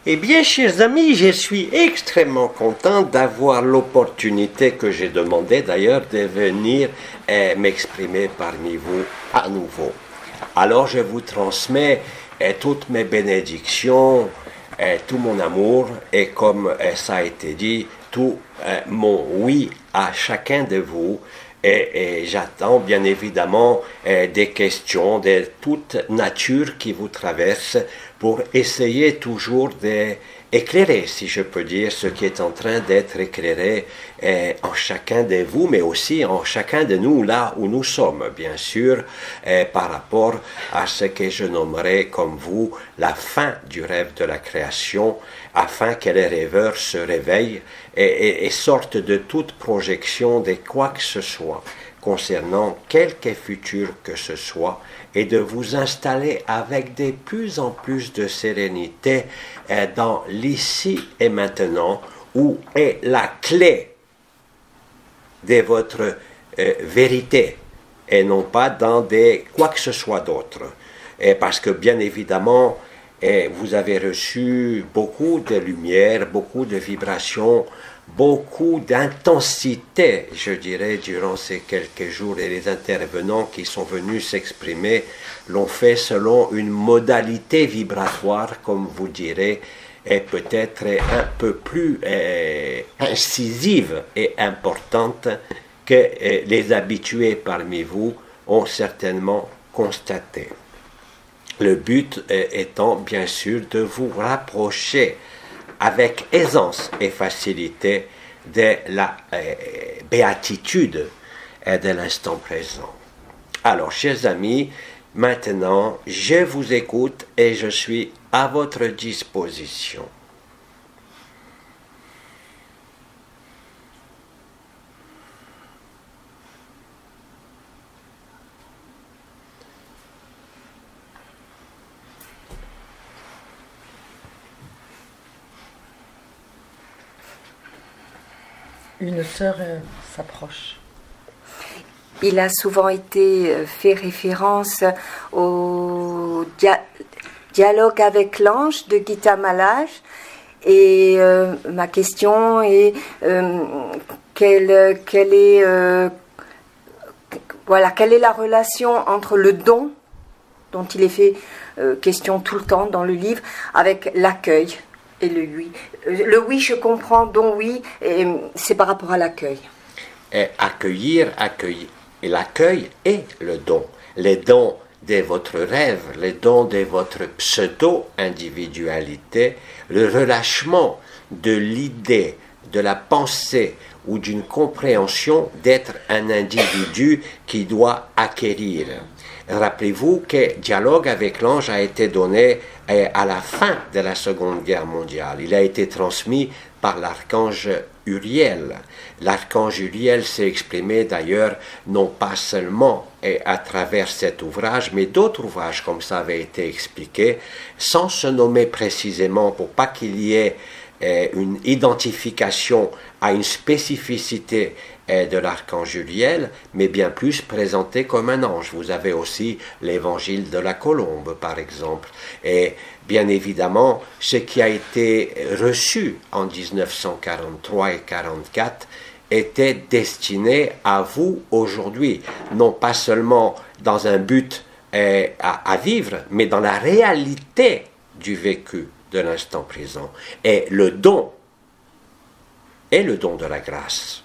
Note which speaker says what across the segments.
Speaker 1: Eh bien, chers amis, je suis extrêmement content d'avoir l'opportunité que j'ai demandé d'ailleurs de venir m'exprimer parmi vous à nouveau. Alors, je vous transmets toutes mes bénédictions, tout mon amour et comme ça a été dit, tout mon oui à chacun de vous. Et j'attends bien évidemment des questions de toute nature qui vous traversent pour essayer toujours d'éclairer, si je peux dire, ce qui est en train d'être éclairé en chacun de vous, mais aussi en chacun de nous, là où nous sommes, bien sûr, par rapport à ce que je nommerai comme vous la fin du rêve de la création, afin que les rêveurs se réveillent et sortent de toute projection de quoi que ce soit concernant quelque futur que ce soit et de vous installer avec de plus en plus de sérénité dans l'ici et maintenant où est la clé de votre vérité et non pas dans quoi que ce soit d'autre. Parce que bien évidemment, vous avez reçu beaucoup de lumière, beaucoup de vibrations, beaucoup d'intensité, je dirais, durant ces quelques jours, et les intervenants qui sont venus s'exprimer l'ont fait selon une modalité vibratoire, comme vous direz, et peut-être un peu plus incisive et importante que les habitués parmi vous ont certainement constaté. Le but étant bien sûr de vous rapprocher avec aisance et facilité de la béatitude de l'instant présent. Alors, chers amis, maintenant, je vous écoute et je suis à votre disposition.
Speaker 2: Une sœur s'approche.
Speaker 3: Il a souvent été fait référence au dialogue avec l'ange de Gita Maharaj. Et ma question est quelle est la relation entre le don, dont il est fait question tout le temps dans le livre, avec l'accueil et le oui. Le oui, je comprends, don oui, c'est par rapport à l'accueil.
Speaker 1: Accueillir. Et l'accueil est le don. Les dons de votre rêve, les dons de votre pseudo-individualité, le relâchement de l'idée, de la pensée ou d'une compréhension d'être un individu qui doit acquérir. Rappelez-vous que Dialogue avec l'ange a été donné à la fin de la Seconde Guerre mondiale. Il a été transmis par l'archange Uriel. L'archange Uriel s'est exprimé d'ailleurs non pas seulement à travers cet ouvrage, mais d'autres ouvrages comme ça avaient été expliqués, sans se nommer précisément pour pas qu'il y ait une identification à une spécificité de l'archange Uriel, mais bien plus présenté comme un ange. Vous avez aussi l'évangile de la colombe, par exemple. Et bien évidemment, ce qui a été reçu en 1943 et 1944 était destiné à vous aujourd'hui, non pas seulement dans un but à vivre, mais dans la réalité du vécu de l'instant présent. Et le don est le don de la grâce.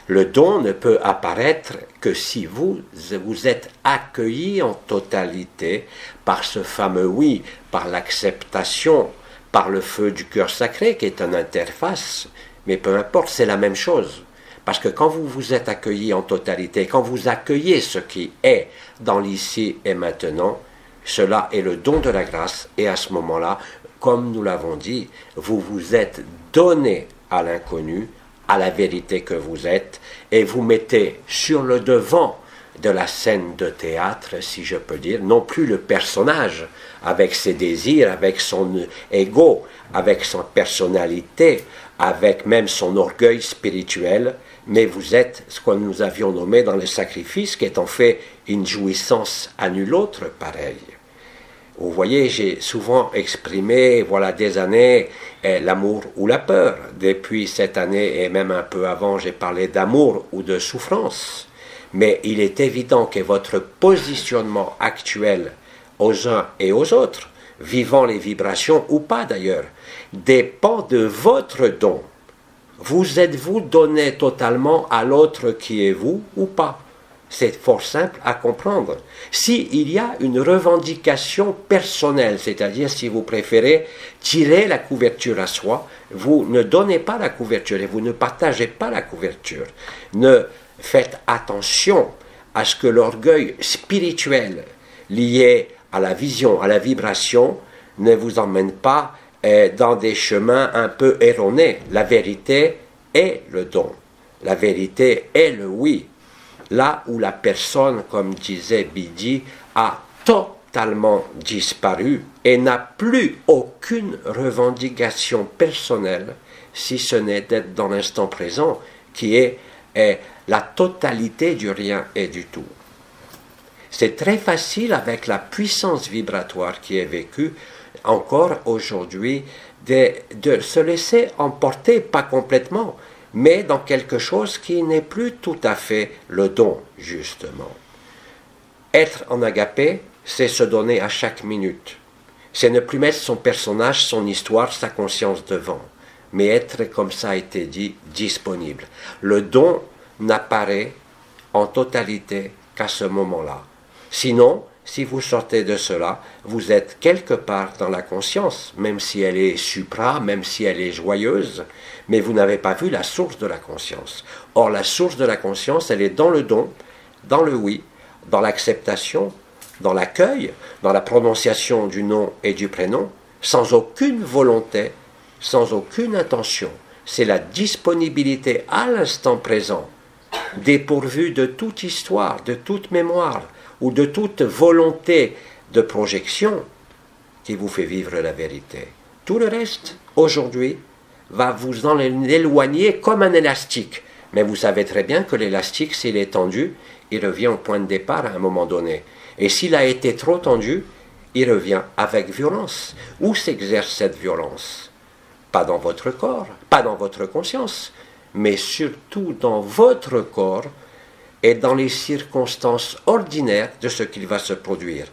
Speaker 1: Le don ne peut apparaître que si vous êtes accueillis en totalité par ce fameux oui, par l'acceptation, par le feu du cœur sacré qui est une interface, mais peu importe, c'est la même chose. Parce que quand vous vous êtes accueillis en totalité, quand vous accueillez ce qui est dans l'ici et maintenant, cela est le don de la grâce et à ce moment-là, comme nous l'avons dit, vous vous êtes donné à l'inconnu, à la vérité que vous êtes, et vous mettez sur le devant de la scène de théâtre, si je peux dire, non plus le personnage, avec ses désirs, avec son ego, avec sa personnalité, avec même son orgueil spirituel, mais vous êtes ce que nous avions nommé dans le sacrifice, qui est en fait une jouissance à nul autre pareille. Vous voyez, j'ai souvent exprimé, voilà des années, l'amour ou la peur. Depuis cette année et même un peu avant, j'ai parlé d'amour ou de souffrance. Mais il est évident que votre positionnement actuel aux uns et aux autres, vivant les vibrations ou pas d'ailleurs, dépend de votre don. Vous êtes-vous donné totalement à l'autre qui est vous ou pas? C'est fort simple à comprendre. S'il y a une revendication personnelle, c'est-à-dire si vous préférez tirer la couverture à soi, vous ne donnez pas la couverture et vous ne partagez pas la couverture. Ne faites attention à ce que l'orgueil spirituel lié à la vision, à la vibration, ne vous emmène pas dans des chemins un peu erronés. La vérité est le don. La vérité est le oui. Là où la personne, comme disait Bidi, a totalement disparu et n'a plus aucune revendication personnelle, si ce n'est d'être dans l'instant présent, qui est la totalité du rien et du tout. C'est très facile avec la puissance vibratoire qui est vécue encore aujourd'hui de se laisser emporter, pas complètement, mais dans quelque chose qui n'est plus tout à fait le don, justement. Être en agapé, c'est se donner à chaque minute. C'est ne plus mettre son personnage, son histoire, sa conscience devant, mais être, comme ça a été dit, disponible. Le don n'apparaît en totalité qu'à ce moment-là. Sinon, si vous sortez de cela, vous êtes quelque part dans la conscience, même si elle est supra, même si elle est joyeuse, mais vous n'avez pas vu la source de la conscience. Or, la source de la conscience, elle est dans le don, dans le oui, dans l'acceptation, dans l'accueil, dans la prononciation du nom et du prénom, sans aucune volonté, sans aucune intention. C'est la disponibilité à l'instant présent, dépourvue de toute histoire, de toute mémoire, ou de toute volonté de projection qui vous fait vivre la vérité. Tout le reste, aujourd'hui, va vous en éloigner comme un élastique. Mais vous savez très bien que l'élastique, s'il est tendu, il revient au point de départ à un moment donné. Et s'il a été trop tendu, il revient avec violence. Où s'exerce cette violence? Pas dans votre corps, pas dans votre conscience, mais surtout dans votre corps, et dans les circonstances ordinaires de ce qu'il va se produire.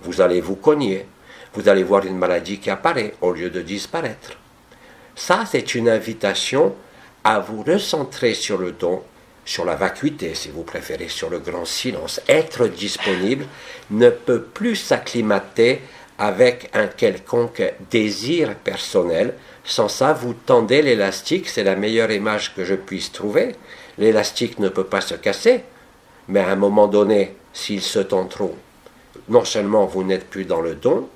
Speaker 1: Vous allez vous cogner, vous allez voir une maladie qui apparaît au lieu de disparaître. Ça, c'est une invitation à vous recentrer sur le don, sur la vacuité, si vous préférez, sur le grand silence. Être disponible ne peut plus s'acclimater avec un quelconque désir personnel. Sans ça, vous tendez l'élastique, c'est la meilleure image que je puisse trouver. L'élastique ne peut pas se casser. Mais à un moment donné, s'il se tend trop, non seulement vous n'êtes plus dans le don,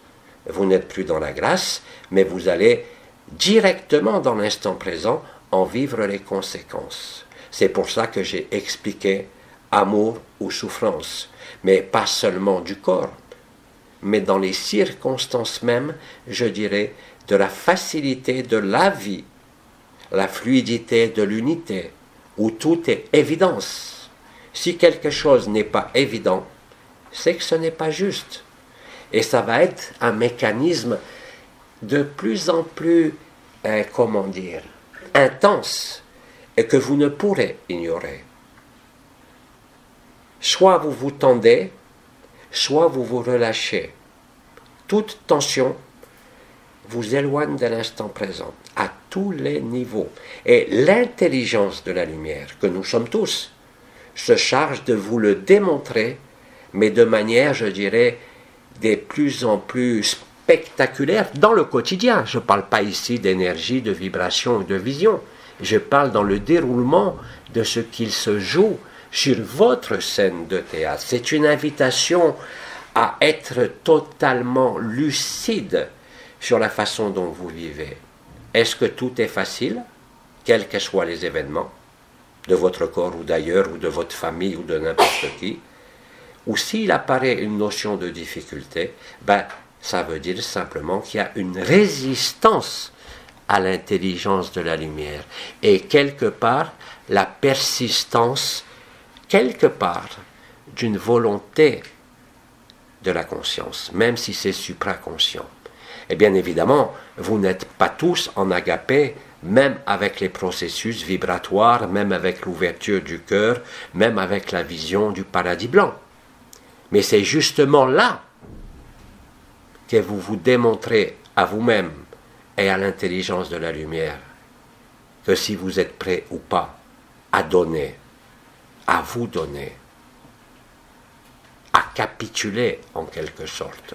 Speaker 1: vous n'êtes plus dans la grâce, mais vous allez directement dans l'instant présent en vivre les conséquences. C'est pour ça que j'ai expliqué amour ou souffrance, mais pas seulement du corps, mais dans les circonstances mêmes, je dirais, de la facilité de la vie, la fluidité de l'unité, où tout est évidence. Si quelque chose n'est pas évident, c'est que ce n'est pas juste. Et ça va être un mécanisme de plus en plus, intense, et que vous ne pourrez ignorer. Soit vous vous tendez, soit vous vous relâchez. Toute tension vous éloigne de l'instant présent, à tous les niveaux. Et l'intelligence de la lumière, que nous sommes tous, se charge de vous le démontrer, mais de manière, je dirais, de plus en plus spectaculaire dans le quotidien. Je ne parle pas ici d'énergie, de vibration ou de vision. Je parle dans le déroulement de ce qu'il se joue sur votre scène de théâtre. C'est une invitation à être totalement lucide sur la façon dont vous vivez. Est-ce que tout est facile, quels que soient les événements de votre corps ou d'ailleurs, ou de votre famille, ou de n'importe qui, ou s'il apparaît une notion de difficulté, ça veut dire simplement qu'il y a une résistance à l'intelligence de la lumière. Et quelque part, la persistance, quelque part, d'une volonté de la conscience, même si c'est supraconscient. Et bien évidemment, vous n'êtes pas tous en agapé, même avec les processus vibratoires, même avec l'ouverture du cœur, même avec la vision du paradis blanc. Mais c'est justement là que vous vous démontrez à vous-même et à l'intelligence de la lumière que si vous êtes prêt ou pas à donner, à vous donner, à capituler en quelque sorte.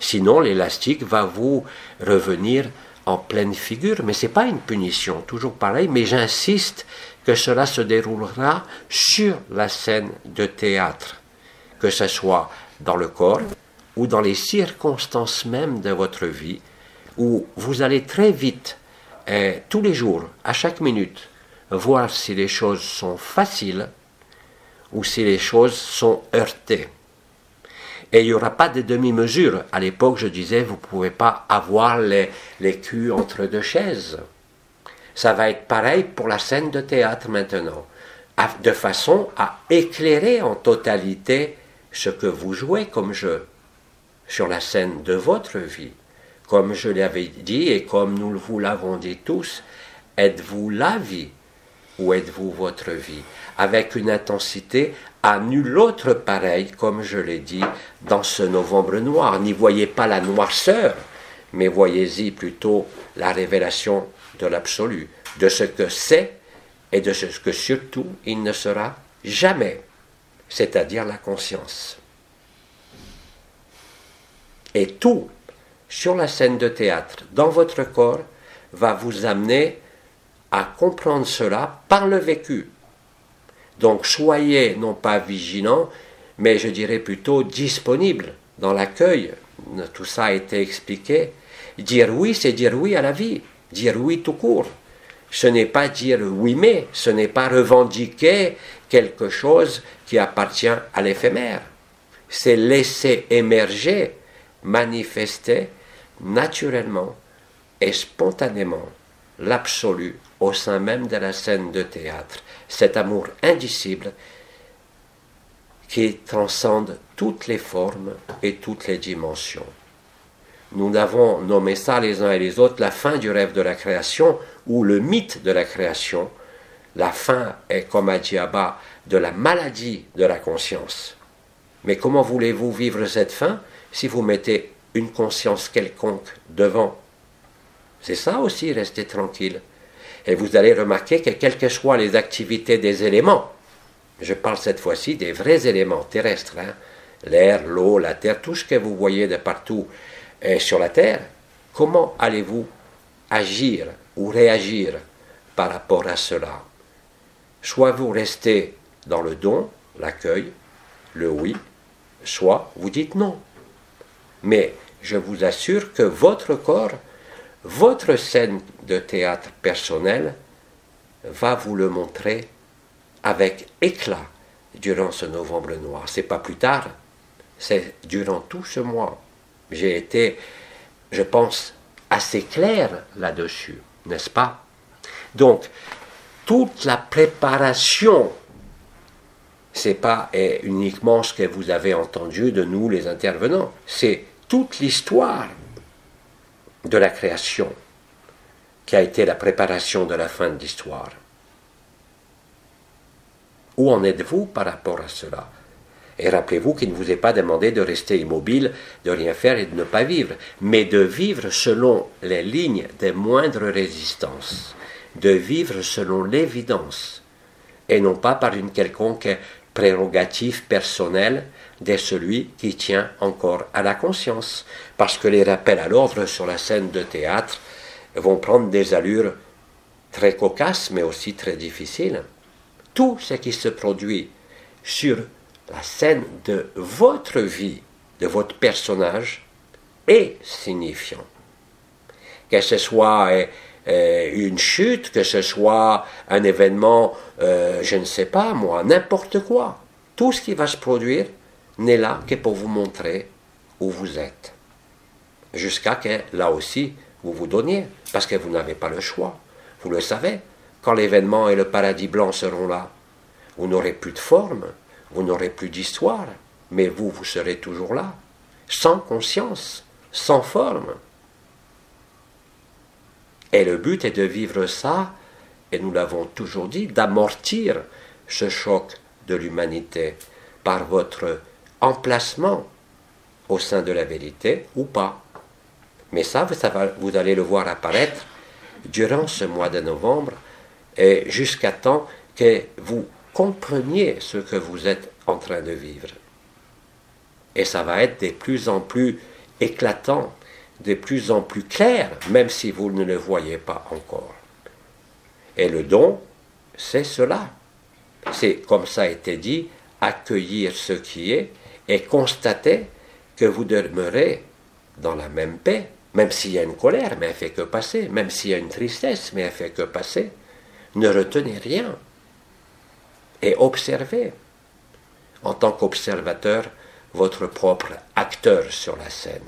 Speaker 1: Sinon, l'élastique va vous revenir en pleine figure, mais ce n'est pas une punition, toujours pareil, mais j'insiste que cela se déroulera sur la scène de théâtre, que ce soit dans le corps ou dans les circonstances mêmes de votre vie, où vous allez très vite, tous les jours, à chaque minute, voir si les choses sont faciles ou si les choses sont heurtées. Et il n'y aura pas de demi-mesure. À l'époque, je disais, vous ne pouvez pas avoir les culs entre deux chaises. Ça va être pareil pour la scène de théâtre maintenant, de façon à éclairer en totalité ce que vous jouez comme jeu sur la scène de votre vie. Comme je l'avais dit et comme nous vous l'avons dit tous, êtes-vous la vie ou êtes-vous votre vie? Avec une intensité à nul autre pareil, comme je l'ai dit, dans ce novembre noir. N'y voyez pas la noirceur, mais voyez-y plutôt la révélation de l'absolu, de ce que c'est et de ce que surtout il ne sera jamais, c'est-à-dire la conscience. Et tout, sur la scène de théâtre, dans votre corps, va vous amener à comprendre cela par le vécu. Donc soyez non pas vigilants, mais je dirais plutôt disponibles dans l'accueil. Tout ça a été expliqué. Dire oui, c'est dire oui à la vie. Dire oui tout court. Ce n'est pas dire oui mais, ce n'est pas revendiquer quelque chose qui appartient à l'éphémère. C'est laisser émerger, manifester naturellement et spontanément l'absolu au sein même de la scène de théâtre. Cet amour indicible qui transcende toutes les formes et toutes les dimensions. Nous avons nommé ça les uns et les autres la fin du rêve de la création ou le mythe de la création. La fin est, comme a dit Abba, de la maladie de la conscience. Mais comment voulez-vous vivre cette fin si vous mettez une conscience quelconque devant? C'est ça aussi, restez tranquille. Et vous allez remarquer que quelles que soient les activités des éléments, je parle cette fois-ci des vrais éléments terrestres, l'air, l'eau, la terre, tout ce que vous voyez de partout sur la terre, comment allez-vous agir ou réagir par rapport à cela? Soit vous restez dans le don, l'accueil, le oui, soit vous dites non. Mais je vous assure que votre corps, votre scène de théâtre personnel va vous le montrer avec éclat durant ce novembre noir. C'est pas plus tard, c'est durant tout ce mois. J'ai été, je pense, assez clair là-dessus, n'est-ce pas? Donc, toute la préparation, c'est pas uniquement ce que vous avez entendu de nous les intervenants, c'est toute l'histoire de la création qui a été la préparation de la fin de l'histoire. Où en êtes-vous par rapport à cela? Et rappelez-vous qu'il ne vous est pas demandé de rester immobile, de rien faire et de ne pas vivre, mais de vivre selon les lignes des moindres résistances, de vivre selon l'évidence, et non pas par une quelconque prérogative personnelle de celui qui tient encore à la conscience, parce que les rappels à l'ordre sur la scène de théâtre vont prendre des allures très cocasses, mais aussi très difficiles. Tout ce qui se produit sur la scène de votre vie, de votre personnage, est signifiant. Que ce soit une chute, que ce soit un événement, je ne sais pas moi, n'importe quoi. Tout ce qui va se produire n'est là que pour vous montrer où vous êtes. Jusqu'à que, là aussi, vous vous donniez, parce que vous n'avez pas le choix. Vous le savez, quand l'événement et le paradis blanc seront là, vous n'aurez plus de forme, vous n'aurez plus d'histoire, mais vous serez toujours là. sans conscience, sans forme. Et le but est de vivre ça, et nous l'avons toujours dit, d'amortir ce choc de l'humanité par votre emplacement au sein de la vérité ou pas. Mais ça, vous allez le voir apparaître durant ce mois de novembre et jusqu'à temps que vous compreniez ce que vous êtes en train de vivre. Et ça va être de plus en plus éclatant, de plus en plus clair, même si vous ne le voyez pas encore. Et le don, c'est cela. C'est, comme ça a été dit, accueillir ce qui est et constater que vous demeurez dans la même paix, même s'il y a une colère, mais elle ne fait que passer, même s'il y a une tristesse, mais elle ne fait que passer. Ne retenez rien et observez, en tant qu'observateur, votre propre acteur sur la scène.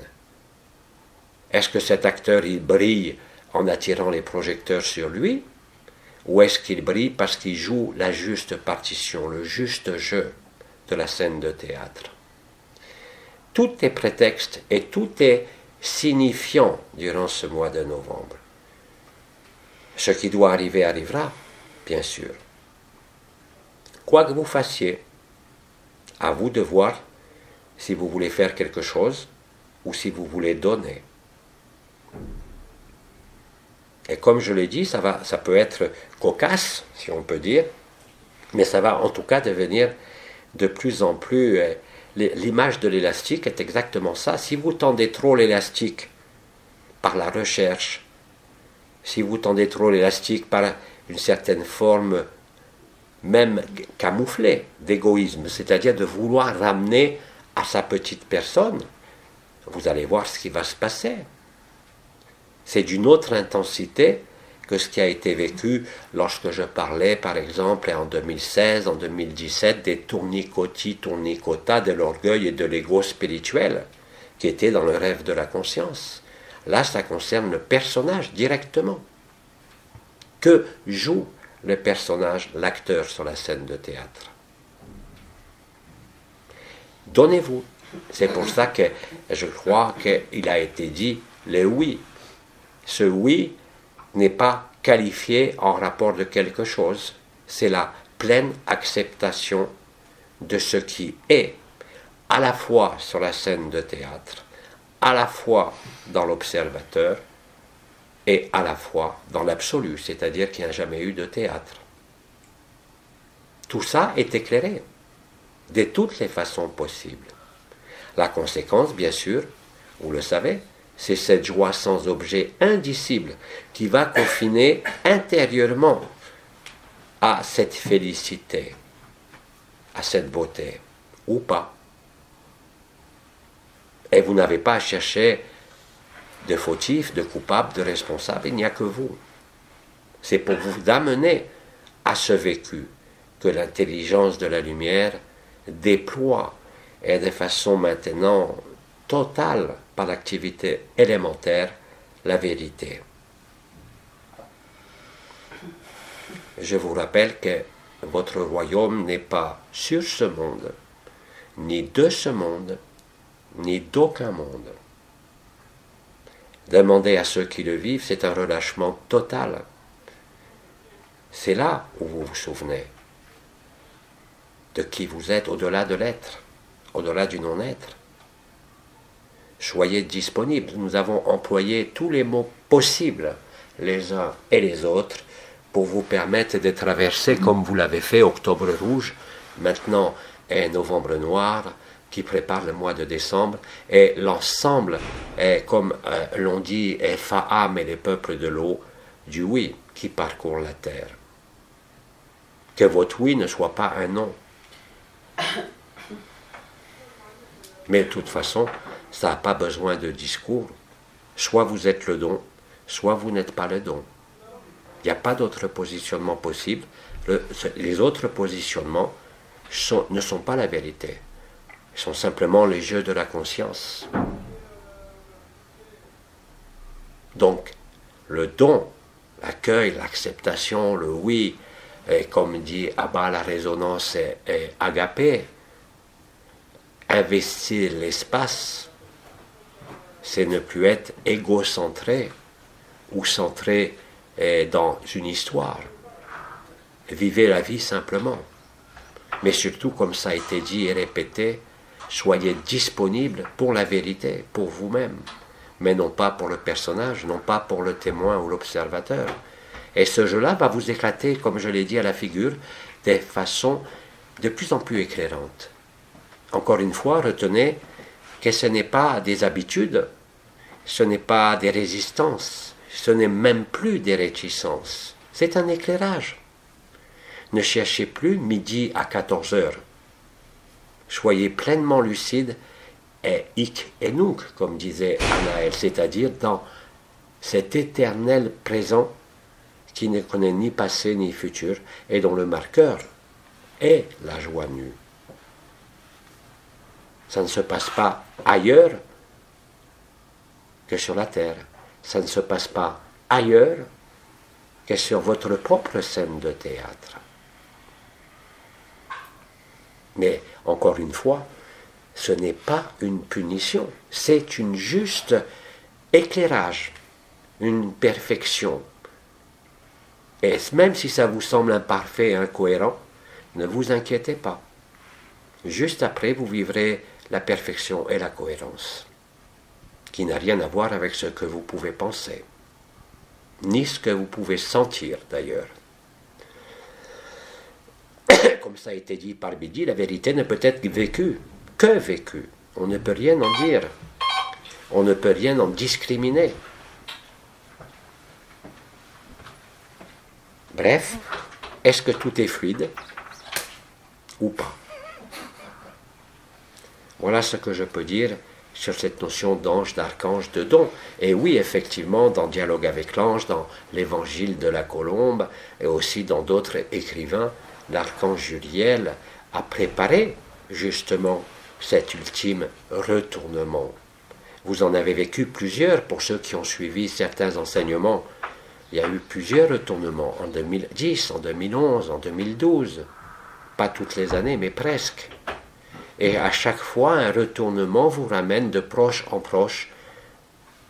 Speaker 1: Est-ce que cet acteur, il brille en attirant les projecteurs sur lui, ou est-ce qu'il brille parce qu'il joue la juste partition, le juste jeu de la scène de théâtre? Tout est prétexte et tout est signifiant durant ce mois de novembre. Ce qui doit arriver arrivera, bien sûr. Quoi que vous fassiez, à vous de voir si vous voulez faire quelque chose ou si vous voulez donner. Et comme je l'ai dit, ça peut être cocasse, si on peut dire, mais ça va en tout cas devenir de plus en plus... L'image de l'élastique est exactement ça. Si vous tendez trop l'élastique par la recherche, si vous tendez trop l'élastique par une certaine forme même camouflée d'égoïsme, c'est-à-dire de vouloir ramener à sa petite personne, vous allez voir ce qui va se passer. C'est d'une autre intensité que ce qui a été vécu lorsque je parlais, par exemple, en 2016, en 2017, des tournicota de l'orgueil et de l'ego spirituel, qui étaient dans le rêve de la conscience. Là, ça concerne le personnage directement. Que joue le personnage, l'acteur sur la scène de théâtre? Donnez-vous. C'est pour ça que je crois qu'il a été dit le oui. Ce oui n'est pas qualifié en rapport de quelque chose. C'est la pleine acceptation de ce qui est, à la fois sur la scène de théâtre, à la fois dans l'observateur et à la fois dans l'absolu, c'est-à-dire qu'il n'y a jamais eu de théâtre. Tout ça est éclairé de toutes les façons possibles. La conséquence, bien sûr, vous le savez, c'est cette joie sans objet indicible qui va confiner intérieurement à cette félicité, à cette beauté, ou pas. Et vous n'avez pas à chercher de fautifs, de coupables, de responsables, il n'y a que vous. C'est pour vous amener à ce vécu que l'intelligence de la lumière déploie et de façon maintenant totale par l'activité élémentaire la vérité. Je vous rappelle que votre royaume n'est pas sur ce monde, ni de ce monde, ni d'aucun monde. Demander à ceux qui le vivent, c'est un relâchement total. C'est là où vous vous souvenez de qui vous êtes au-delà de l'être, au-delà du non-être. Soyez disponibles. Nous avons employé tous les mots possibles, les uns et les autres, pour vous permettre de traverser, comme vous l'avez fait, Octobre Rouge, maintenant est Novembre Noir, qui prépare le mois de décembre, et l'ensemble est, comme l'on dit, est Fa'am et les peuples de l'eau, du oui qui parcourt la terre. Que votre oui ne soit pas un non. Mais de toute façon, ça n'a pas besoin de discours. Soit vous êtes le don, soit vous n'êtes pas le don. Il n'y a pas d'autre positionnement possible. Les autres positionnements ne sont pas la vérité. Ils sont simplement les jeux de la conscience. Donc, le don, l'accueil, l'acceptation, le oui, et comme dit Abba, la résonance est agapée, investir l'espace c'est ne plus être égocentré ou centré dans une histoire. Vivez la vie simplement. Mais surtout, comme ça a été dit et répété, soyez disponible pour la vérité, pour vous-même, mais non pas pour le personnage, non pas pour le témoin ou l'observateur. Et ce jeu-là va vous éclater, comme je l'ai dit à la figure, de façon de plus en plus éclairante. Encore une fois, retenez que ce n'est pas des habitudes, ce n'est pas des résistances, ce n'est même plus des réticences, c'est un éclairage. Ne cherchez plus midi à 14 heures. Soyez pleinement lucide et hic et nunc, comme disait Anaël, c'est-à-dire dans cet éternel présent qui ne connaît ni passé ni futur et dont le marqueur est la joie nue. Ça ne se passe pas ailleurs que sur la terre. Ça ne se passe pas ailleurs que sur votre propre scène de théâtre. Mais, encore une fois, ce n'est pas une punition, c'est une juste éclairage, une perfection. Et même si ça vous semble imparfait et incohérent, ne vous inquiétez pas. Juste après, vous vivrez la perfection et la cohérence, qui n'a rien à voir avec ce que vous pouvez penser, ni ce que vous pouvez sentir d'ailleurs. Comme ça a été dit par Bidi, la vérité ne peut être vécue que vécue. On ne peut rien en dire. On ne peut rien en discriminer. Bref, est-ce que tout est fluide ou pas? Voilà ce que je peux dire sur cette notion d'ange, d'archange, de don. Et oui, effectivement, dans Dialogue avec l'ange, dans l'évangile de la colombe, et aussi dans d'autres écrivains, l'archange Uriel a préparé justement cet ultime retournement. Vous en avez vécu plusieurs pour ceux qui ont suivi certains enseignements. Il y a eu plusieurs retournements en 2010, en 2011, en 2012. Pas toutes les années, mais presque. Et à chaque fois, un retournement vous ramène de proche en proche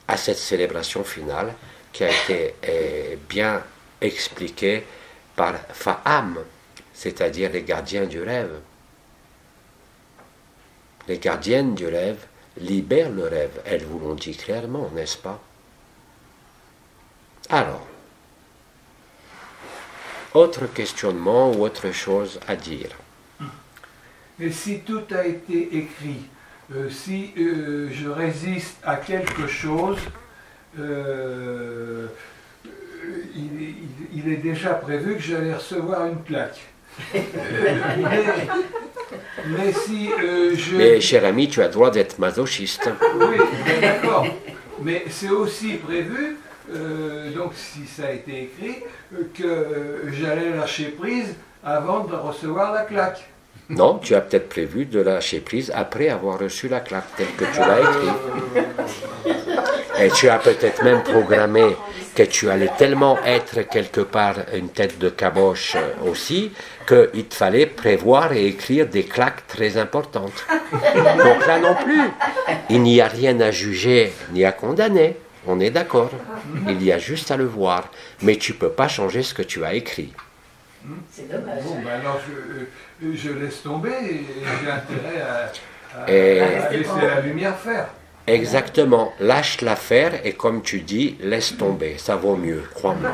Speaker 1: à cette célébration finale qui a été bien expliquée par Faham, c'est-à-dire les gardiens du rêve. Les gardiennes du rêve libèrent le rêve. Elles vous l'ont dit clairement, n'est-ce pas? Alors, autre questionnement ou autre chose à dire?
Speaker 4: Et si tout a été écrit, si je résiste à quelque chose, il est déjà prévu que j'allais recevoir une claque. Mais si je...
Speaker 1: Mais cher ami, tu as le droit d'être masochiste.
Speaker 4: Oui, d'accord. Mais c'est aussi prévu, donc si ça a été écrit, que j'allais lâcher prise avant de recevoir la claque.
Speaker 1: Non, tu as peut-être prévu de lâcher prise après avoir reçu la claque, telle que tu l'as écrit. Et tu as peut-être même programmé que tu allais tellement être quelque part une tête de caboche aussi, qu'il te fallait prévoir et écrire des claques très importantes. Donc là non plus, il n'y a rien à juger ni à condamner, on est d'accord. Il y a juste à le voir, mais tu ne peux pas changer ce que tu as écrit.
Speaker 2: C'est dommage.
Speaker 4: Bon, ben alors je laisse tomber et j'ai intérêt à laisser la lumière faire.
Speaker 1: Exactement, lâche l'affaire et comme tu dis, laisse tomber, ça vaut mieux, crois-moi.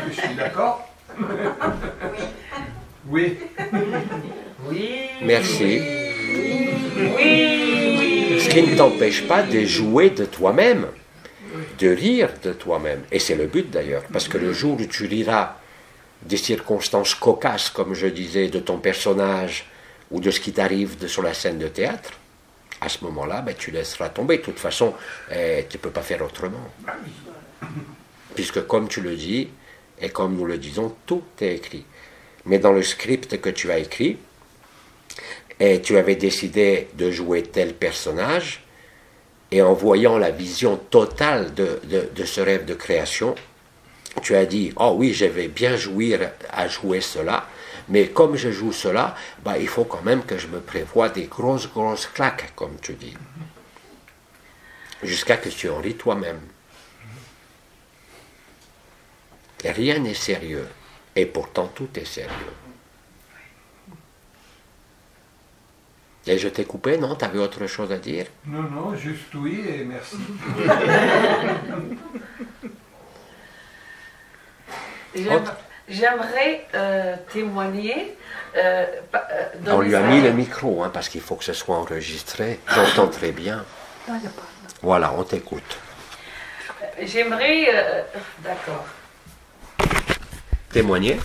Speaker 4: Je suis d'accord? Oui.
Speaker 2: Oui.
Speaker 1: Merci.
Speaker 2: Oui.
Speaker 1: Ce qui ne t'empêche pas de jouer de toi-même, de rire de toi-même. Et c'est le but d'ailleurs, parce que le jour où tu riras des circonstances cocasses, comme je disais, de ton personnage ou de ce qui t'arrive sur la scène de théâtre, à ce moment-là, ben, tu laisseras tomber. De toute façon, tu ne peux pas faire autrement. Puisque comme tu le dis, et comme nous le disons, tout est écrit. Mais dans le script que tu as écrit, et tu avais décidé de jouer tel personnage, et en voyant la vision totale de ce rêve de création, tu as dit, oh oui, je vais bien jouir à jouer cela, mais comme je joue cela, bah, il faut quand même que je me prévoie des grosses claques, comme tu dis. jusqu'à que tu en ris toi-même. Et rien n'est sérieux, et pourtant tout est sérieux. Et je t'ai coupé, non? Tu avais autre chose à dire?
Speaker 4: Non, non, juste oui et merci.
Speaker 2: J'aimerais témoigner.
Speaker 1: On lui a mis le micro, hein, parce qu'il faut que ce soit enregistré. J'entends très bien. Voilà, on t'écoute.
Speaker 2: J'aimerais. D'accord.
Speaker 1: Témoigner?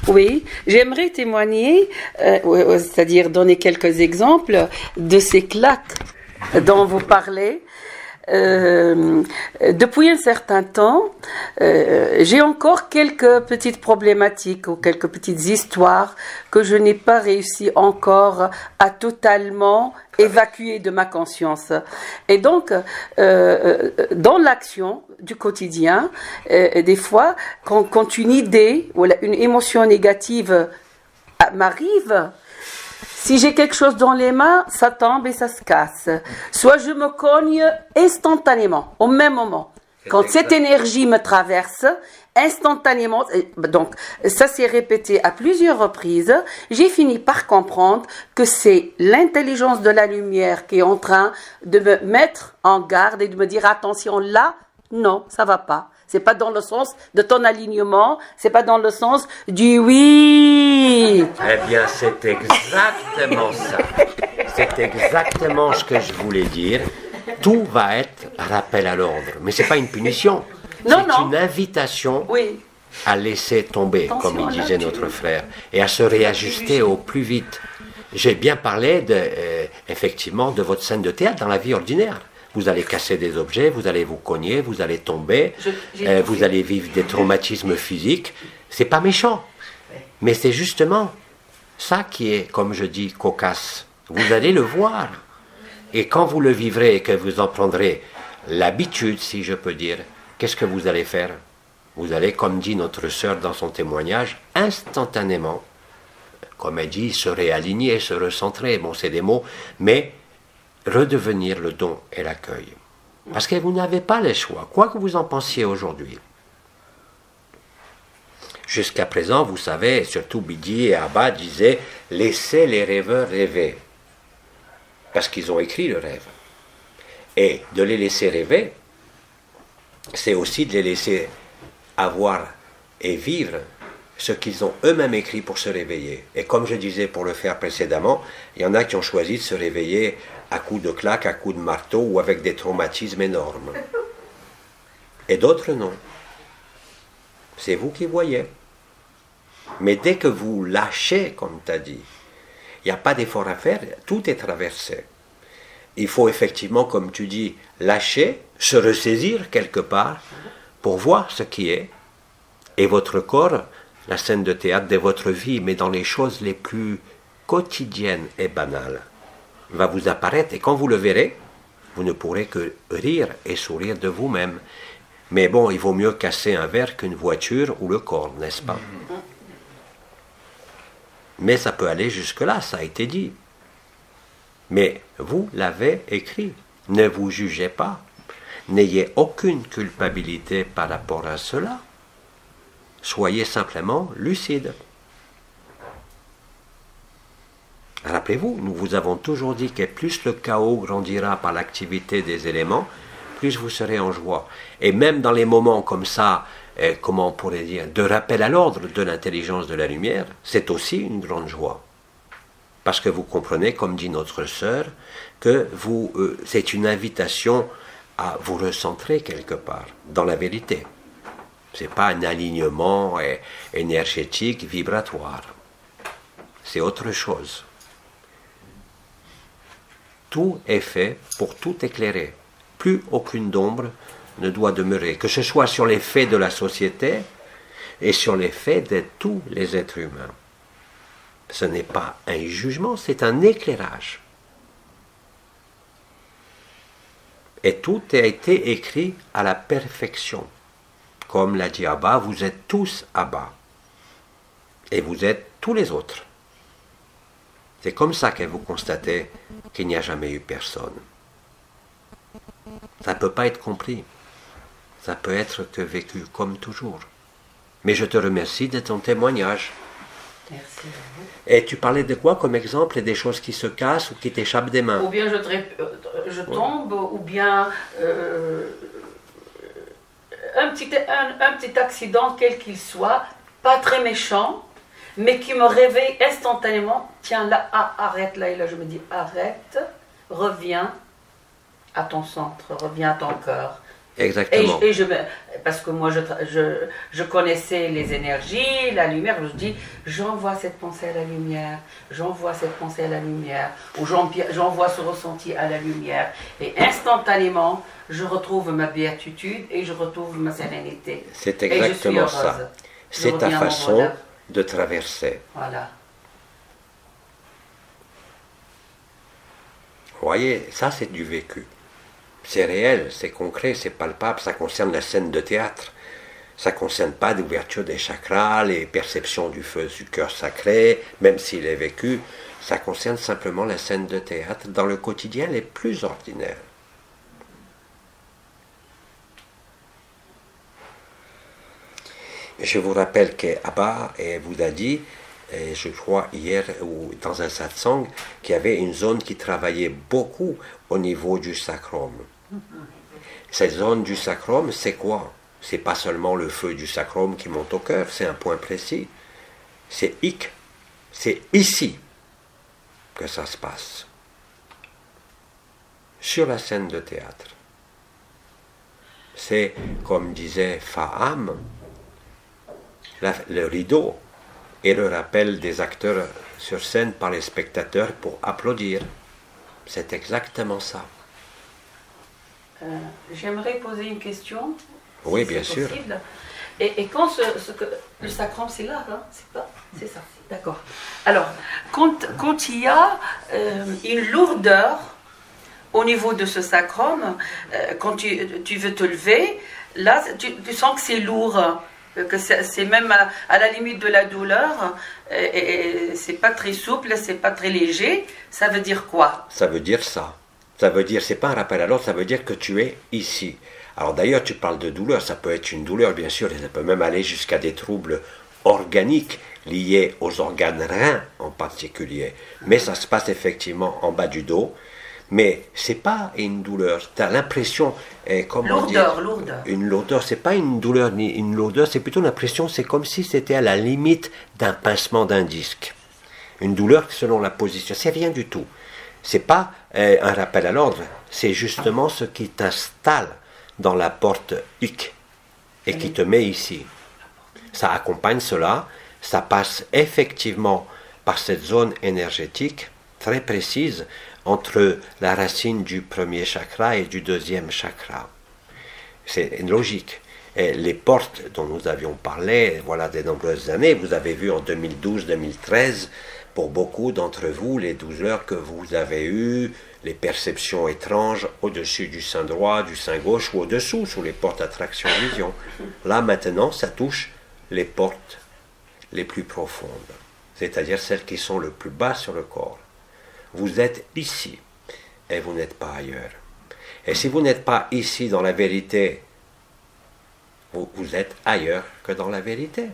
Speaker 5: Oui, j'aimerais témoigner, c'est-à-dire donner quelques exemples de ces claques dont vous parlez. Depuis un certain temps, j'ai encore quelques petites problématiques ou quelques petites histoires que je n'ai pas réussi encore à totalement évacuer de ma conscience. Et donc, dans l'action du quotidien, des fois, quand une idée ou une émotion négative m'arrive, si j'ai quelque chose dans les mains, ça tombe et ça se casse. Soit je me cogne instantanément, au même moment. Quand cette énergie me traverse, instantanément, donc ça s'est répété à plusieurs reprises, j'ai fini par comprendre que c'est l'intelligence de la lumière qui est en train de me mettre en garde et de me dire attention là, non, ça va pas. C'est pas dans le sens de ton alignement, c'est pas dans le sens du oui.
Speaker 1: Eh bien, c'est exactement ça. C'est exactement ce que je voulais dire. Tout va être rappel à l'ordre. Mais c'est pas une punition. C'est une invitation à laisser tomber, comme il disait notre frère, et à se réajuster au plus vite. J'ai bien parlé, effectivement, de votre scène de théâtre dans la vie ordinaire. Vous allez casser des objets, vous allez vous cogner, vous allez tomber, vous allez vivre des traumatismes physiques. C'est pas méchant, mais c'est justement ça qui est, comme je dis, cocasse. Vous allez le voir. Et quand vous le vivrez et que vous en prendrez l'habitude, si je peux dire, qu'est-ce que vous allez faire? Vous allez, comme dit notre sœur dans son témoignage, instantanément, comme elle dit, se réaligner, se recentrer. Bon, c'est des mots, mais redevenir le don et l'accueil. Parce que vous n'avez pas le choix, quoi que vous en pensiez aujourd'hui. Jusqu'à présent, vous savez, surtout Bidi et Abba disaient « laissez les rêveurs rêver ». Parce qu'ils ont écrit le rêve. Et de les laisser rêver, c'est aussi de les laisser avoir et vivre ce qu'ils ont eux-mêmes écrit pour se réveiller. Et comme je disais pour le faire précédemment, il y en a qui ont choisi de se réveiller à coups de claque, à coups de marteau ou avec des traumatismes énormes. Et d'autres non. C'est vous qui voyez. Mais dès que vous lâchez, comme tu as dit, il n'y a pas d'effort à faire, tout est traversé. Il faut effectivement, comme tu dis, lâcher, se ressaisir quelque part pour voir ce qui est. Et votre corps, la scène de théâtre de votre vie, mais dans les choses les plus quotidiennes et banales, va vous apparaître. Et quand vous le verrez, vous ne pourrez que rire et sourire de vous-même. Mais bon, il vaut mieux casser un verre qu'une voiture ou le corps, n'est-ce pas? Mais ça peut aller jusque-là, ça a été dit. Mais vous l'avez écrit. Ne vous jugez pas. N'ayez aucune culpabilité par rapport à cela. Soyez simplement lucide. Rappelez-vous, nous vous avons toujours dit que plus le chaos grandira par l'activité des éléments, plus vous serez en joie. Et même dans les moments comme ça, comment on pourrait dire, de rappel à l'ordre de l'intelligence de la lumière, c'est aussi une grande joie. Parce que vous comprenez, comme dit notre sœur, que c'est une invitation à vous recentrer quelque part, dans la vérité. Ce n'est pas un alignement énergétique, vibratoire. C'est autre chose. Tout est fait pour tout éclairer. Plus aucune ombre ne doit demeurer, que ce soit sur les faits de la société et sur les faits de tous les êtres humains. Ce n'est pas un jugement, c'est un éclairage. Et tout a été écrit à la perfection. Comme l'a dit Abba, vous êtes tous Abba. Et vous êtes tous les autres. C'est comme ça que vous constatez qu'il n'y a jamais eu personne. Ça ne peut pas être compris. Ça peut être que vécu comme toujours. Mais je te remercie de ton témoignage.
Speaker 5: Merci à vous.
Speaker 1: Et tu parlais de quoi comme exemple? Des choses qui se cassent ou qui t'échappent des mains?
Speaker 5: Ou bien je tombe, ou bien un petit accident, quel qu'il soit, pas très méchant, mais qui me réveille instantanément. Tiens, là, arrête, là, et là, je me dis, arrête, reviens à ton centre, reviens à ton cœur.
Speaker 1: Exactement.
Speaker 5: Parce que moi, je connaissais les énergies, la lumière, je dis, j'envoie cette pensée à la lumière, j'envoie cette pensée à la lumière, ou j'envoie ce ressenti à la lumière, et instantanément, je retrouve ma béatitude et je retrouve ma sérénité.
Speaker 1: C'est exactement ça. C'est ta façon de traverser.
Speaker 5: Voilà.
Speaker 1: Vous voyez, ça c'est du vécu. C'est réel, c'est concret, c'est palpable, ça concerne la scène de théâtre. Ça ne concerne pas l'ouverture des chakras, les perceptions du feu du cœur sacré, même s'il est vécu. Ça concerne simplement la scène de théâtre dans le quotidien les plus ordinaires. Je vous rappelle qu'Abba vous a dit, et je crois hier ou dans un satsang, qu'il y avait une zone qui travaillait beaucoup au niveau du sacrum. Cette zone du sacrum, c'est quoi? C'est pas seulement le feu du sacrum qui monte au cœur, c'est un point précis. C'est hic, c'est ici que ça se passe. Sur la scène de théâtre. C'est, comme disait Faham, le rideau et le rappel des acteurs sur scène par les spectateurs pour applaudir. C'est exactement ça.
Speaker 5: J'aimerais poser une question.
Speaker 1: Oui,
Speaker 5: si
Speaker 1: bien
Speaker 5: c'est
Speaker 1: sûr.
Speaker 5: possible. Et quand le sacrum, c'est là, hein, c'est ça, d'accord. Alors, quand il y a une lourdeur au niveau de ce sacrum, quand tu veux te lever, là, tu sens que c'est lourd. Que c'est même à la limite de la douleur, et c'est pas très souple, c'est pas très léger. Ça veut dire quoi?
Speaker 1: Ça veut dire ça. Ça veut dire, c'est pas un rappel à l'ordre, ça veut dire que tu es ici. Alors d'ailleurs, tu parles de douleur, ça peut être une douleur bien sûr, et ça peut même aller jusqu'à des troubles organiques liés aux organes reins en particulier. Mais ça se passe effectivement en bas du dos. Mais c'est pas une douleur. Tu as l'impression,
Speaker 5: lourdeur.
Speaker 1: Une lourdeur, c'est pas une douleur ni une lourdeur, c'est plutôt l'impression, c'est comme si c'était à la limite d'un pincement d'un disque. Une douleur selon la position, c'est rien du tout. C'est pas un rappel à l'ordre, c'est justement ce qui t'installe dans la porte hic et qui te met ici. Ça accompagne cela, ça passe effectivement par cette zone énergétique très précise entre la racine du premier chakra et du deuxième chakra. C'est logique. Et les portes dont nous avions parlé, voilà des nombreuses années, vous avez vu en 2012-2013, pour beaucoup d'entre vous, les douleurs que vous avez eues, les perceptions étranges au-dessus du sein droit, du sein gauche ou au-dessous, sous les portes attraction-vision. Là, maintenant, ça touche les portes les plus profondes, c'est-à-dire celles qui sont le plus bas sur le corps. Vous êtes ici et vous n'êtes pas ailleurs. Et si vous n'êtes pas ici dans la vérité, vous êtes ailleurs que dans la vérité.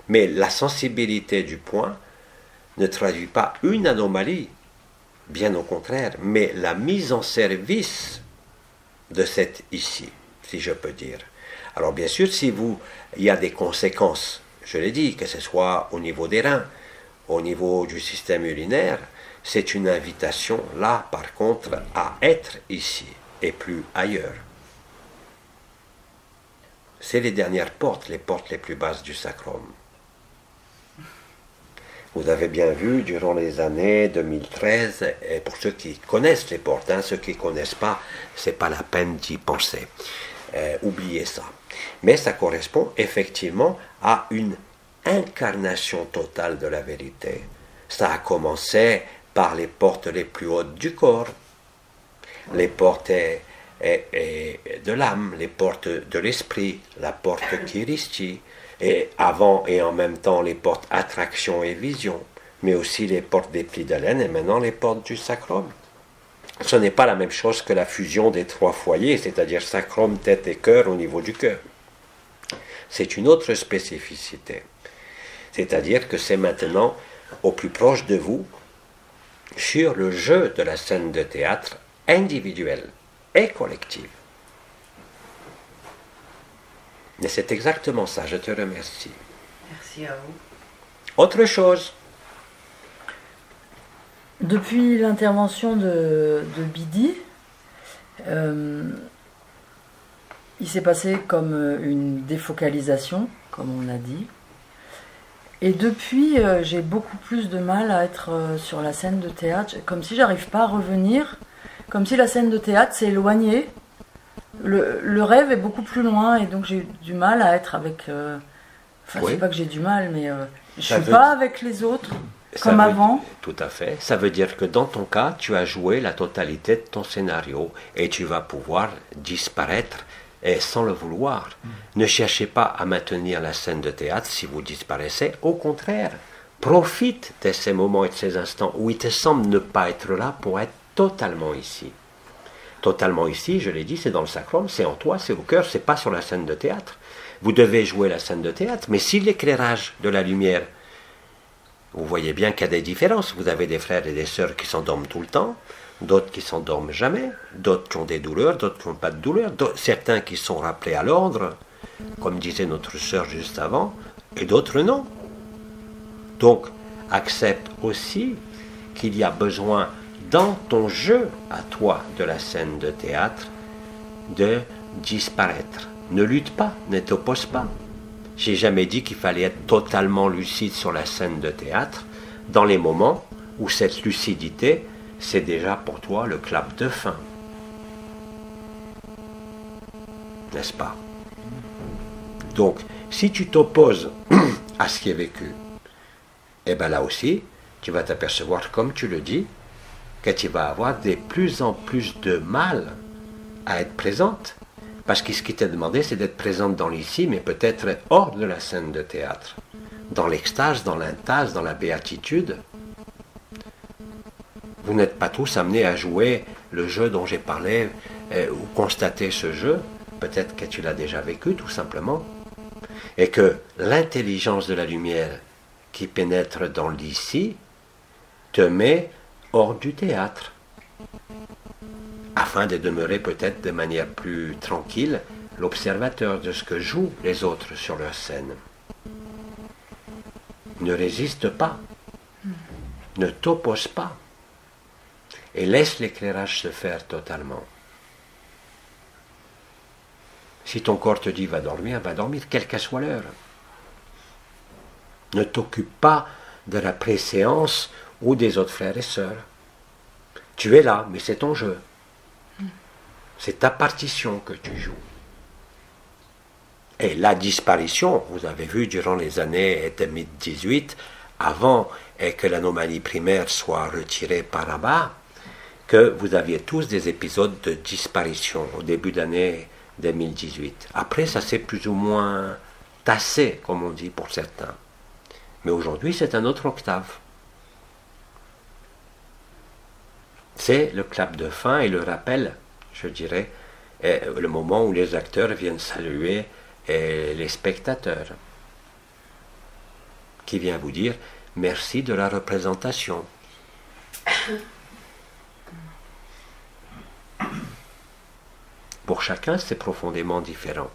Speaker 1: Mais la sensibilité du point ne traduit pas une anomalie, bien au contraire, mais la mise en service de cet ici, si je peux dire. Alors bien sûr, il y a des conséquences, je l'ai dit, que ce soit au niveau des reins, au niveau du système urinaire, c'est une invitation, là, par contre, à être ici et plus ailleurs. C'est les dernières portes, les portes les plus basses du sacrum. Vous avez bien vu, durant les années 2013, et pour ceux qui connaissent les portes, ceux qui ne connaissent pas, c'est pas la peine d'y penser. Oubliez ça. Mais ça correspond effectivement à une incarnation totale de la vérité. Ça a commencé par les portes les plus hautes du corps, les portes de l'âme, les portes de l'esprit, la porte Kiristi, et avant et en même temps les portes attraction et vision, mais aussi les portes des plis d'haleine et maintenant les portes du sacrum. ce n'est pas la même chose que la fusion des trois foyers, c'est-à-dire sacrum, tête et cœur au niveau du cœur. C'est une autre spécificité. C'est-à-dire que c'est maintenant au plus proche de vous, sur le jeu de la scène de théâtre individuelle et collective. Mais c'est exactement ça, je te remercie.
Speaker 2: Merci à vous.
Speaker 1: Autre chose?
Speaker 6: Depuis l'intervention de Bidi, il s'est passé comme une défocalisation, comme on a dit. Et depuis, j'ai beaucoup plus de mal à être sur la scène de théâtre, comme si j'arrive pas à revenir, comme si la scène de théâtre s'est éloignée. Le rêve est beaucoup plus loin et donc j'ai du mal à être avec... Enfin,
Speaker 1: Oui.
Speaker 6: c'est pas que j'ai du mal, mais je
Speaker 1: Ça
Speaker 6: suis
Speaker 1: veut-
Speaker 6: pas avec les autres
Speaker 1: Ça
Speaker 6: comme
Speaker 1: veut-
Speaker 6: avant.
Speaker 1: Tout à fait. Ça veut dire que dans ton cas, tu as joué la totalité de ton scénario et tu vas pouvoir disparaître et sans le vouloir. Ne cherchez pas à maintenir la scène de théâtre si vous disparaissez. Au contraire, profite de ces moments et de ces instants où il te semble ne pas être là pour être totalement ici. Totalement ici, je l'ai dit, c'est dans le sacrum, c'est en toi, c'est au cœur, c'est pas sur la scène de théâtre. Vous devez jouer la scène de théâtre, mais si l'éclairage de la lumière, vous voyez bien qu'il y a des différences. Vous avez des frères et des sœurs qui s'endorment tout le temps, d'autres qui s'endorment jamais, d'autres qui ont des douleurs, d'autres qui n'ont pas de douleurs, certains qui sont rappelés à l'ordre, comme disait notre sœur juste avant, et d'autres non. Donc, accepte aussi qu'il y a besoin dans ton jeu à toi de la scène de théâtre de disparaître. Ne lutte pas, ne t'oppose pas. J'ai jamais dit qu'il fallait être totalement lucide sur la scène de théâtre dans les moments où cette lucidité, c'est déjà pour toi le clap de fin. N'est-ce pas? Donc, si tu t'opposes à ce qui est vécu, eh bien là aussi, tu vas t'apercevoir, comme tu le dis, que tu vas avoir de plus en plus de mal à être présente. Parce que ce qui t'est demandé, c'est d'être présente dans l'ici, mais peut-être hors de la scène de théâtre. Dans l'extase, dans l'intase, dans la béatitude. Vous n'êtes pas tous amenés à jouer le jeu dont j'ai parlé, ou constater ce jeu. Peut-être que tu l'as déjà vécu, tout simplement. Et que l'intelligence de la lumière qui pénètre dans l'ici te met hors du théâtre, afin de demeurer peut-être de manière plus tranquille l'observateur de ce que jouent les autres sur leur scène. Ne résiste pas, ne t'oppose pas, et laisse l'éclairage se faire totalement. Si ton corps te dit va dormir, quelle que soit l'heure. Ne t'occupe pas de la préséance ou des autres frères et sœurs. Tu es là, mais c'est ton jeu. C'est ta partition que tu joues. Et la disparition, vous avez vu durant les années 2018, avant que l'anomalie primaire soit retirée par là-bas, que vous aviez tous des épisodes de disparition au début de l'année 2018. Après, ça s'est plus ou moins tassé, comme on dit pour certains. Mais aujourd'hui, c'est un autre octave. C'est le clap de fin et le rappel, je dirais, le moment où les acteurs viennent saluer les spectateurs, qui vient vous dire merci de la représentation. Pour chacun, c'est profondément différent.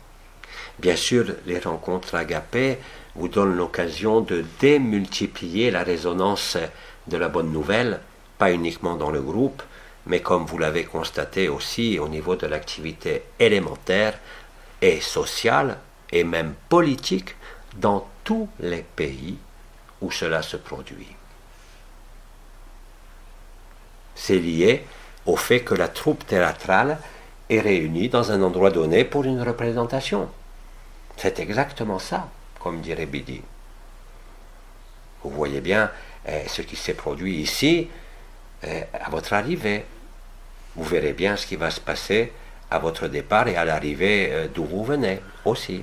Speaker 1: Bien sûr, les rencontres agapées vous donnent l'occasion de démultiplier la résonance de la bonne nouvelle, pas uniquement dans le groupe, mais comme vous l'avez constaté aussi au niveau de l'activité élémentaire et sociale et même politique dans tous les pays où cela se produit. C'est lié au fait que la troupe théâtrale est réunie dans un endroit donné pour une représentation. C'est exactement ça, comme dirait Bidi. Vous voyez bien ce qui s'est produit ici à votre arrivée. Vous verrez bien ce qui va se passer à votre départ et à l'arrivée d'où vous venez aussi.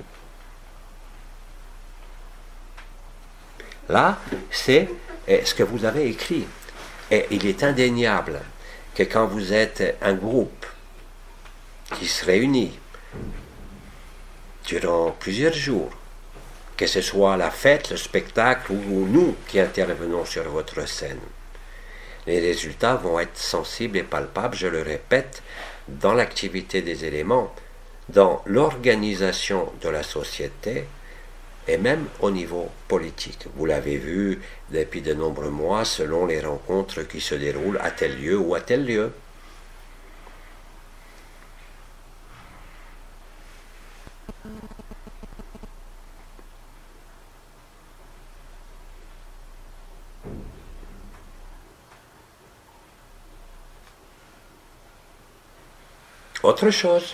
Speaker 1: Là, c'est ce que vous avez écrit. Et il est indéniable que quand vous êtes un groupe qui se réunit durant plusieurs jours, que ce soit la fête, le spectacle ou nous qui intervenons sur votre scène, les résultats vont être sensibles et palpables, je le répète, dans l'activité des éléments, dans l'organisation de la société et même au niveau politique. Vous l'avez vu depuis de nombreux mois selon les rencontres qui se déroulent à tel lieu ou à tel lieu. Autre chose.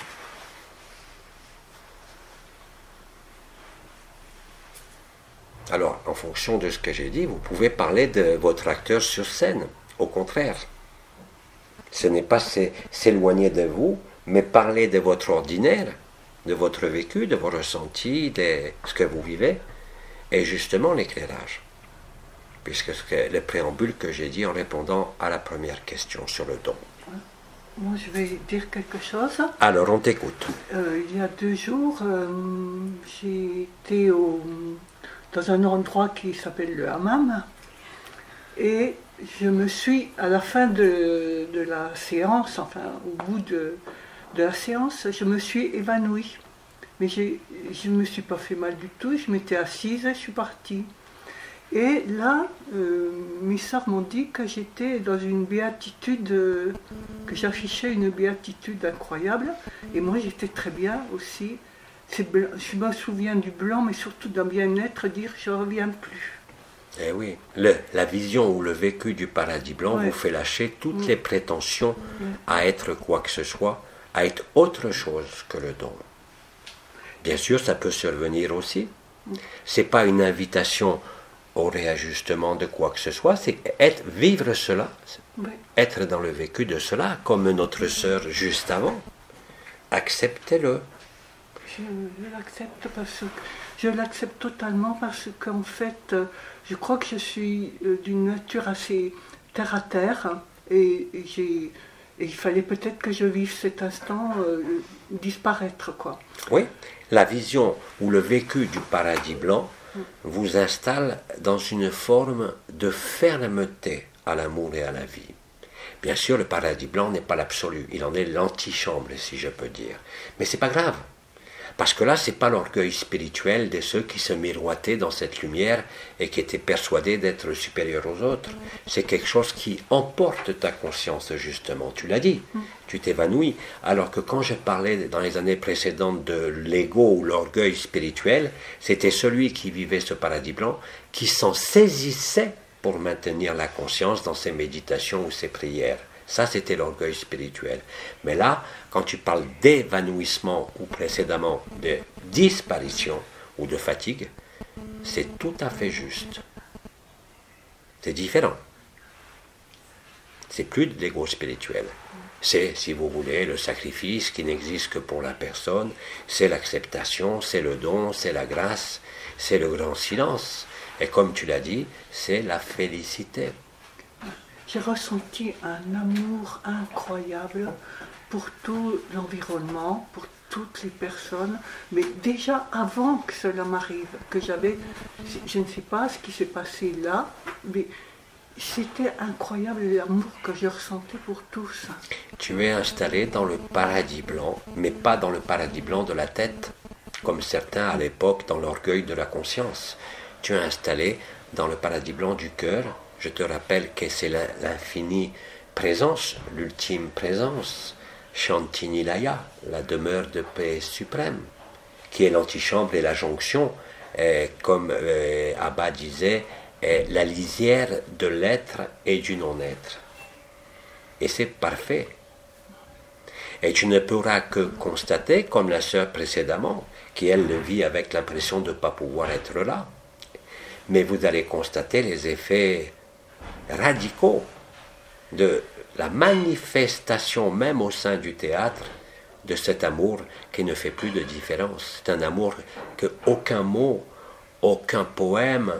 Speaker 1: Alors, en fonction de ce que j'ai dit, vous pouvez parler de votre acteur sur scène. Au contraire. Ce n'est pas s'éloigner de vous, mais parler de votre ordinaire, de votre vécu, de vos ressentis, de ce que vous vivez, et justement l'éclairage. Puisque c'est le préambule que j'ai dit en répondant à la première question sur le don.
Speaker 2: Moi, je vais dire quelque chose.
Speaker 1: Alors, on t'écoute.
Speaker 2: Il y a 2 jours, j'ai été dans un endroit qui s'appelle le hammam. Et je me suis, à la fin de la séance, enfin, au bout de la séance, je me suis évanouie. Mais je ne me suis pas fait mal du tout. Je m'étais assise et je suis partie. Et là, mes sœurs m'ont dit que j'étais dans une béatitude, que j'affichais une béatitude incroyable. Et moi, j'étais très bien aussi. Je me souviens du blanc, mais surtout d'un bien-être, dire je ne reviens plus.
Speaker 1: Eh oui, la vision ou le vécu du paradis blanc vous fait lâcher toutes les prétentions à être quoi que ce soit, à être autre chose que le don. Bien sûr, ça peut survenir aussi. C'est pas une invitation au réajustement de quoi que ce soit, c'est vivre cela, être dans le vécu de cela, comme notre sœur juste avant. Acceptez-le.
Speaker 2: Je l'accepte totalement parce qu'en fait, je crois que je suis d'une nature assez terre à terre et il fallait peut-être que je vive cet instant disparaître, quoi.
Speaker 1: Oui, la vision ou le vécu du paradis blanc vous installe dans une forme de fermeté à l'amour et à la vie. Bien sûr, le paradis blanc n'est pas l'absolu, il en est l'antichambre, si je peux dire. Mais c'est pas grave, parce que là, c'est pas l'orgueil spirituel de ceux qui se miroitaient dans cette lumière et qui étaient persuadés d'être supérieurs aux autres. C'est quelque chose qui emporte ta conscience, justement. Tu l'as dit, tu t'évanouis. Alors que quand je parlais dans les années précédentes de l'ego ou l'orgueil spirituel, c'était celui qui vivait ce paradis blanc, qui s'en saisissait pour maintenir la conscience dans ses méditations ou ses prières. Ça, c'était l'orgueil spirituel. Mais là, quand tu parles d'évanouissement ou précédemment de disparition ou de fatigue, c'est tout à fait juste. C'est différent. C'est plus de l'ego spirituel. C'est, si vous voulez, le sacrifice qui n'existe que pour la personne, c'est l'acceptation, c'est le don, c'est la grâce, c'est le grand silence. Et comme tu l'as dit, c'est la félicité.
Speaker 2: J'ai ressenti un amour incroyable pour tout l'environnement, pour toutes les personnes, mais déjà avant que cela m'arrive, que j'avais, je ne sais pas ce qui s'est passé là, mais c'était incroyable l'amour que je ressentais pour tous.
Speaker 1: Tu es installé dans le paradis blanc, mais pas dans le paradis blanc de la tête, comme certains à l'époque dans l'orgueil de la conscience. Tu es installé dans le paradis blanc du cœur. Je te rappelle que c'est l'infinie présence, l'ultime présence, Shantinilaya, la demeure de paix suprême, qui est l'antichambre et la jonction, comme Abba disait, est la lisière de l'être et du non-être. Et c'est parfait. Et tu ne pourras que constater, comme la sœur précédemment, qui elle le vit avec l'impression de ne pas pouvoir être là, mais vous allez constater les effets radicaux de la manifestation même au sein du théâtre de cet amour qui ne fait plus de différence. C'est un amour que aucun mot, aucun poème,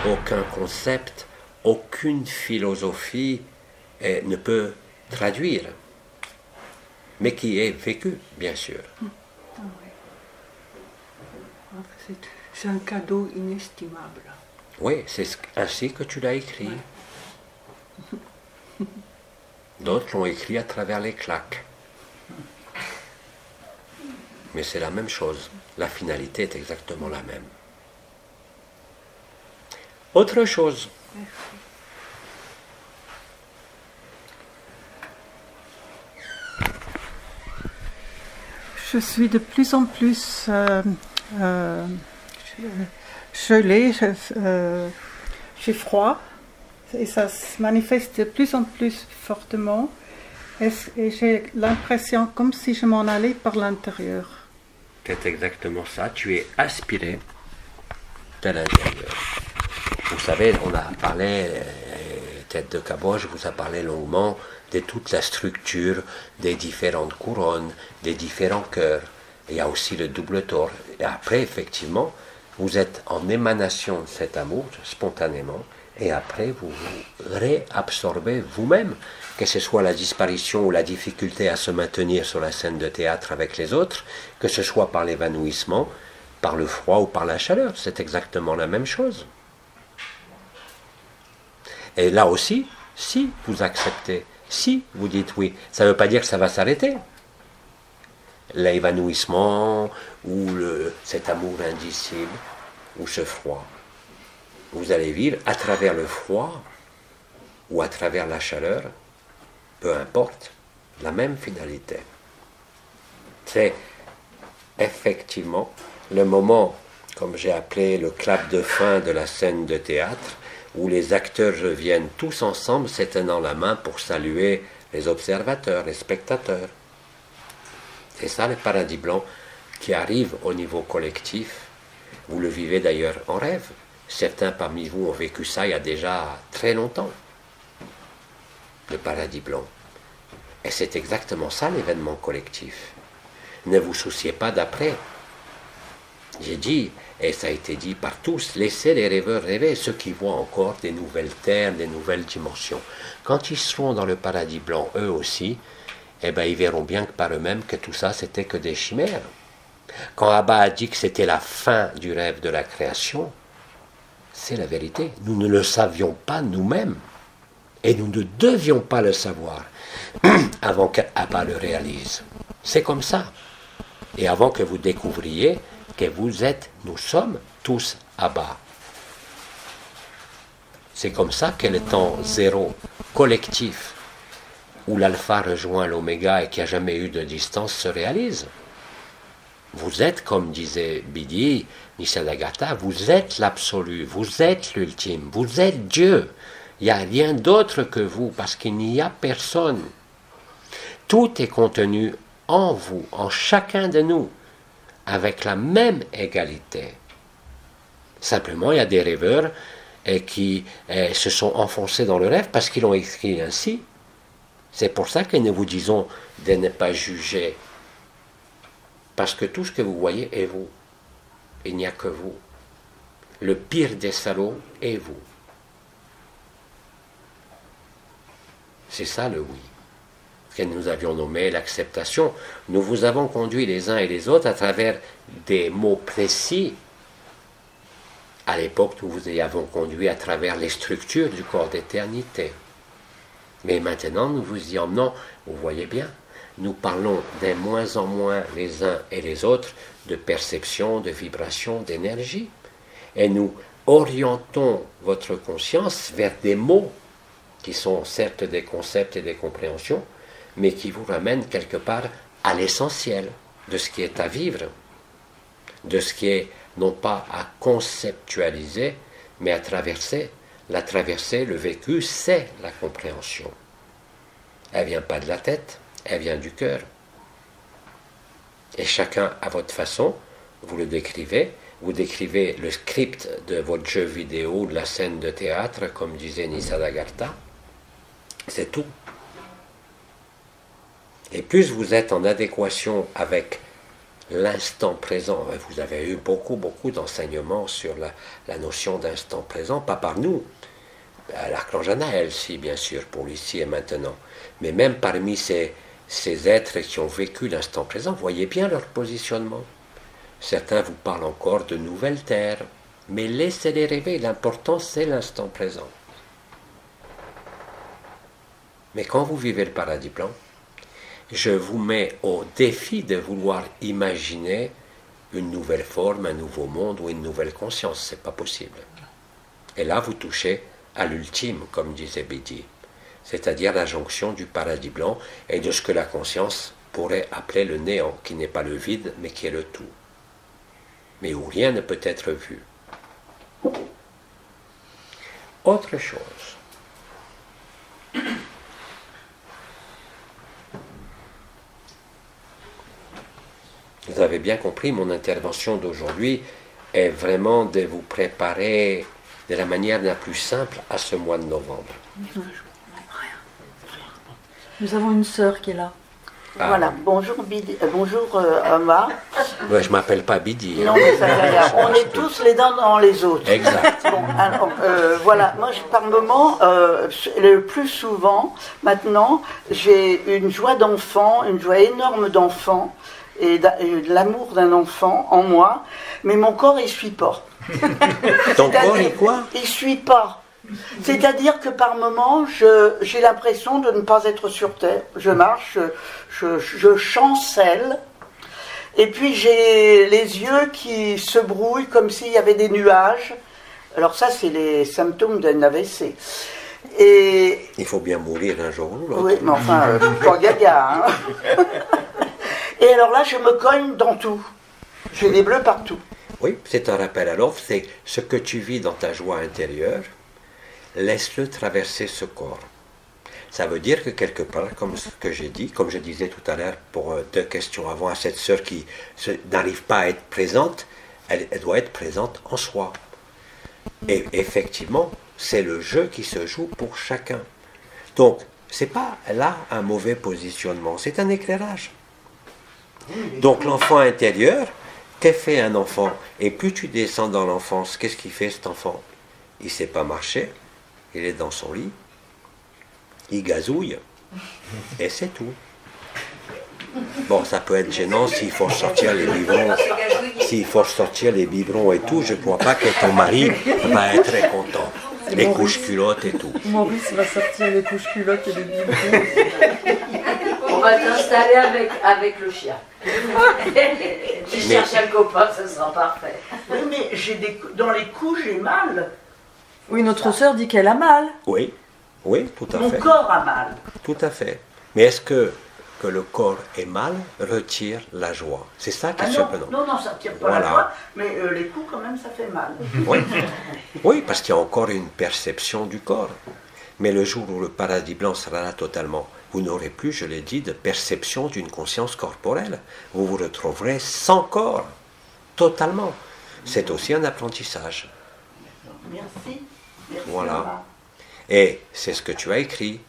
Speaker 1: aucun concept, aucune philosophie ne peut traduire, mais qui est vécu, bien sûr.
Speaker 2: Ah oui. C'est un cadeau inestimable.
Speaker 1: Oui, c'est ainsi que tu l'as écrit. D'autres l'ont écrit à travers les claques. Mais c'est la même chose. La finalité est exactement la même. Autre chose.
Speaker 2: Je suis de plus en plus gelée, j'ai froid, et ça se manifeste de plus en plus fortement, et j'ai l'impression comme si je m'en allais par l'intérieur.
Speaker 1: C'est exactement ça, tu es aspiré de l'intérieur. Vous savez, on a parlé, Tête de Caboche vous a parlé longuement de toute la structure des différentes couronnes, des différents cœurs. Il y a aussi le double tort. Et après, effectivement, vous êtes en émanation de cet amour, spontanément, et après, vous vous réabsorbez vous-même, que ce soit la disparition ou la difficulté à se maintenir sur la scène de théâtre avec les autres, que ce soit par l'évanouissement, par le froid ou par la chaleur. C'est exactement la même chose. Et là aussi, si vous acceptez, si vous dites oui, ça ne veut pas dire que ça va s'arrêter. L'évanouissement ou cet amour indicible ou ce froid. Vous allez vivre à travers le froid ou à travers la chaleur, peu importe, la même finalité. C'est effectivement le moment, comme j'ai appelé le clap de fin de la scène de théâtre, où les acteurs reviennent tous ensemble, s'étendant la main pour saluer les observateurs, les spectateurs. C'est ça le paradis blanc qui arrive au niveau collectif. Vous le vivez d'ailleurs en rêve. Certains parmi vous ont vécu ça il y a déjà très longtemps. Le paradis blanc. Et c'est exactement ça l'événement collectif. Ne vous souciez pas d'après. J'ai dit, et ça a été dit par tous, laissez les rêveurs rêver, ceux qui voient encore des nouvelles terres, des nouvelles dimensions. Quand ils seront dans le paradis blanc, eux aussi, eh bien, ils verront bien que par eux-mêmes que tout ça, c'était que des chimères. Quand Abba a dit que c'était la fin du rêve de la création, c'est la vérité. Nous ne le savions pas nous-mêmes. Et nous ne devions pas le savoir avant qu'Abba le réalise. C'est comme ça. Et avant que vous découvriez que vous êtes, nous sommes tous Abba. C'est comme ça que le temps zéro, collectif, où l'alpha rejoint l'oméga et qu'il n'y a jamais eu de distance, se réalise. Vous êtes, comme disait Bidi, Nisargadatta, vous êtes l'absolu, vous êtes l'ultime, vous êtes Dieu. Il n'y a rien d'autre que vous, parce qu'il n'y a personne. Tout est contenu en vous, en chacun de nous, avec la même égalité. Simplement, il y a des rêveurs qui se sont enfoncés dans le rêve parce qu'ils l'ont écrit ainsi. C'est pour ça que nous vous disons de ne pas juger. Parce que tout ce que vous voyez est vous. Il n'y a que vous. Le pire des salauds est vous. C'est ça le oui, que nous avions nommé l'acceptation. Nous vous avons conduit les uns et les autres à travers des mots précis. À l'époque, nous vous y avons conduit à travers les structures du corps d'éternité. Mais maintenant, nous vous y emmenons, vous voyez bien, nous parlons de moins en moins les uns et les autres de perception, de vibration, d'énergie. Et nous orientons votre conscience vers des mots qui sont certes des concepts et des compréhensions, mais qui vous ramènent quelque part à l'essentiel de ce qui est à vivre, de ce qui est non pas à conceptualiser, mais à traverser. La traversée, le vécu, c'est la compréhension. Elle ne vient pas de la tête, elle vient du cœur. Et chacun à votre façon, vous le décrivez. Vous décrivez le script de votre jeu vidéo, de la scène de théâtre, comme disait Nisargadatta. C'est tout. Et plus vous êtes en adéquation avec l'instant présent, vous avez eu beaucoup d'enseignements sur la notion d'instant présent, pas par nous, L'archange Anaël, si, bien sûr, pour l'ici et maintenant. Mais même parmi ces êtres qui ont vécu l'instant présent, voyez bien leur positionnement. Certains vous parlent encore de nouvelles terres, mais laissez-les rêver, l'important c'est l'instant présent. Mais quand vous vivez le paradis blanc, je vous mets au défi de vouloir imaginer une nouvelle forme, un nouveau monde ou une nouvelle conscience, c'est pas possible. Et là, vous touchez à l'ultime, comme disait Bidi, c'est-à-dire la jonction du paradis blanc et de ce que la conscience pourrait appeler le néant, qui n'est pas le vide, mais qui est le tout, mais où rien ne peut être vu. Autre chose. Vous avez bien compris, mon intervention d'aujourd'hui est vraiment de vous préparer de la manière la plus simple à ce mois de novembre.
Speaker 6: Nous avons une sœur qui est là.
Speaker 1: Ah.
Speaker 7: Voilà, bonjour Bidi, bonjour Ama.
Speaker 1: Ouais, je ne m'appelle pas Bidi.
Speaker 7: Non, mais ça fait rien. On est tous les uns dans les autres.
Speaker 1: Exact.
Speaker 7: Bon, alors, voilà, moi par moment, le plus souvent, maintenant, j'ai une joie d'enfant, une joie énorme d'enfant, et de l'amour d'un enfant en moi, mais mon corps, il ne suit pas.
Speaker 1: Ton corps est quoi?
Speaker 7: Il ne suit pas. C'est-à-dire que par moments, j'ai l'impression de ne pas être sur Terre. Je marche, je chancelle, et puis j'ai les yeux qui se brouillent comme s'il y avait des nuages. Alors ça, c'est les symptômes d'un AVC. Et
Speaker 1: il faut bien mourir un jour ou l'autre.
Speaker 7: oui, mais enfin, pas gaga. Hein. Et alors là, je me cogne dans tout. J'ai des bleus partout.
Speaker 1: Oui, c'est un rappel à l'ordre, c'est ce que tu vis dans ta joie intérieure, laisse-le traverser ce corps. Ça veut dire que quelque part, comme ce que j'ai dit, comme je disais tout à l'heure pour 2 questions avant à cette sœur qui n'arrive pas à être présente, elle doit être présente en soi. Et effectivement, c'est le jeu qui se joue pour chacun. Donc, c'est pas là un mauvais positionnement, c'est un éclairage. Donc l'enfant intérieur, qu'est fait un enfant? Et plus tu descends dans l'enfance, qu'est-ce qu'il fait cet enfant? Il ne sait pas marcher, il est dans son lit, il gazouille, et c'est tout. Bon, ça peut être gênant s'il faut sortir les biberons, et tout, je ne crois pas que ton mari va être très content. Les couches-culottes et tout.
Speaker 6: Maurice va sortir les couches-culottes et les biberons.
Speaker 8: On va t'installer avec le chien. Tu cherches un copain, ça sera parfait.
Speaker 7: Oui, mais dans les coups, j'ai mal.
Speaker 6: Oui, notre sœur dit qu'elle a mal.
Speaker 1: Oui, oui, tout à
Speaker 7: Mon
Speaker 1: fait.
Speaker 7: corps a mal.
Speaker 1: Tout à fait. Mais est-ce que le corps est mal retire la joie? C'est ça qui est surprenant.
Speaker 7: Non, ça ne tire pas la joie, mais les coups, quand même, ça fait mal.
Speaker 1: Oui, oui, parce qu'il y a encore une perception du corps. Mais le jour où le paradis blanc sera là totalement, vous n'aurez plus, je l'ai dit, de perception d'une conscience corporelle. Vous vous retrouverez sans corps, totalement. C'est aussi un apprentissage.
Speaker 7: Merci.
Speaker 1: Voilà. Et c'est ce que tu as écrit.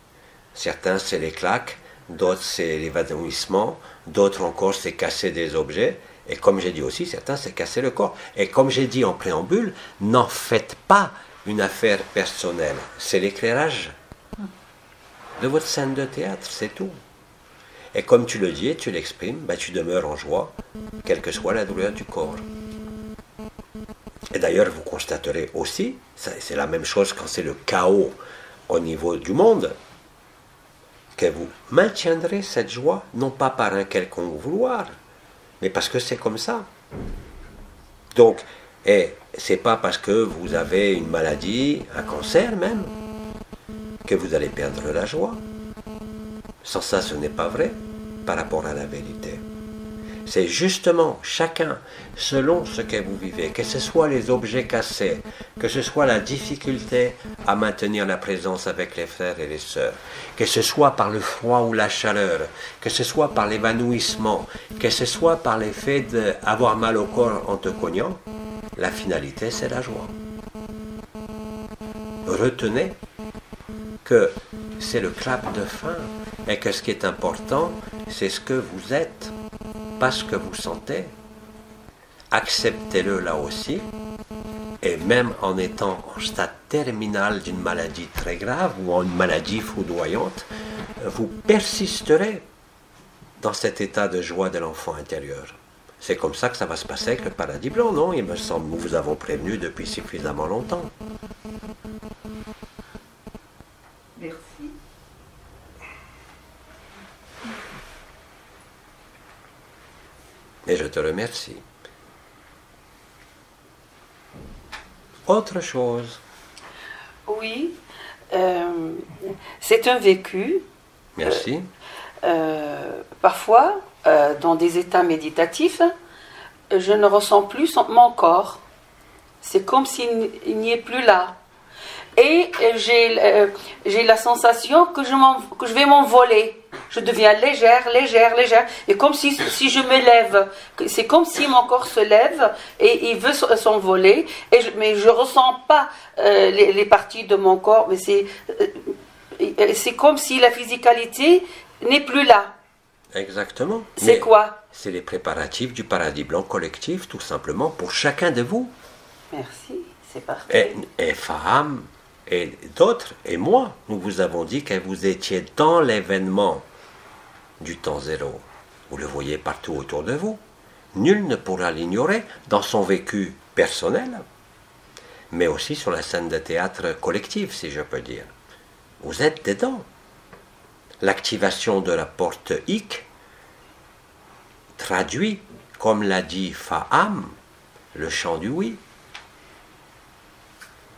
Speaker 1: Certains, c'est les claques, d'autres, c'est l'évanouissement, d'autres encore, c'est casser des objets. Et comme j'ai dit aussi, certains, c'est casser le corps. Et comme j'ai dit en préambule, n'en faites pas une affaire personnelle. C'est l'éclairage de votre scène de théâtre, c'est tout. Et comme tu le dis et tu l'exprimes, ben, tu demeures en joie, quelle que soit la douleur du corps. Et d'ailleurs, vous constaterez aussi, c'est la même chose quand c'est le chaos au niveau du monde, que vous maintiendrez cette joie, non pas par un quelconque vouloir, mais parce que c'est comme ça. Donc, et c'est pas parce que vous avez une maladie, un cancer même, que vous allez perdre la joie. Sans ça, ce n'est pas vrai par rapport à la vérité. C'est justement chacun, selon ce que vous vivez, que ce soit les objets cassés, que ce soit la difficulté à maintenir la présence avec les frères et les sœurs, que ce soit par le froid ou la chaleur, que ce soit par l'évanouissement, que ce soit par l'effet d'avoir mal au corps en te cognant, la finalité c'est la joie. Retenez que c'est le clap de fin et que ce qui est important, c'est ce que vous êtes, pas ce que vous sentez. Acceptez-le là aussi et même en étant en stade terminal d'une maladie très grave ou en une maladie foudroyante, vous persisterez dans cet état de joie de l'enfant intérieur. C'est comme ça que ça va se passer avec le paradis blanc, non? Il me semble, nous vous avons prévenu depuis suffisamment longtemps.
Speaker 3: Merci.
Speaker 1: Et je te remercie. Autre chose.
Speaker 9: Oui, c'est un vécu.
Speaker 1: Merci.
Speaker 9: Parfois, dans des états méditatifs, je ne ressens plus mon corps. C'est comme s'il n'y est plus là. Et j'ai la sensation que je vais m'envoler. Je deviens légère. Et comme si je me lève. C'est comme si mon corps se lève et il veut s'envoler. Mais je ne ressens pas les parties de mon corps. Mais c'est comme si la physicalité n'est plus là.
Speaker 1: Exactement.
Speaker 9: C'est quoi?
Speaker 1: C'est les préparatifs du paradis blanc collectif, tout simplement, pour chacun de vous.
Speaker 9: Merci, c'est parfait.
Speaker 1: Et Faham, et d'autres, et moi, nous vous avons dit que vous étiez dans l'événement du temps zéro. Vous le voyez partout autour de vous. Nul ne pourra l'ignorer dans son vécu personnel, mais aussi sur la scène de théâtre collective, si je peux dire. Vous êtes dedans. L'activation de la porte hic traduit, comme l'a dit Faham, le chant du oui.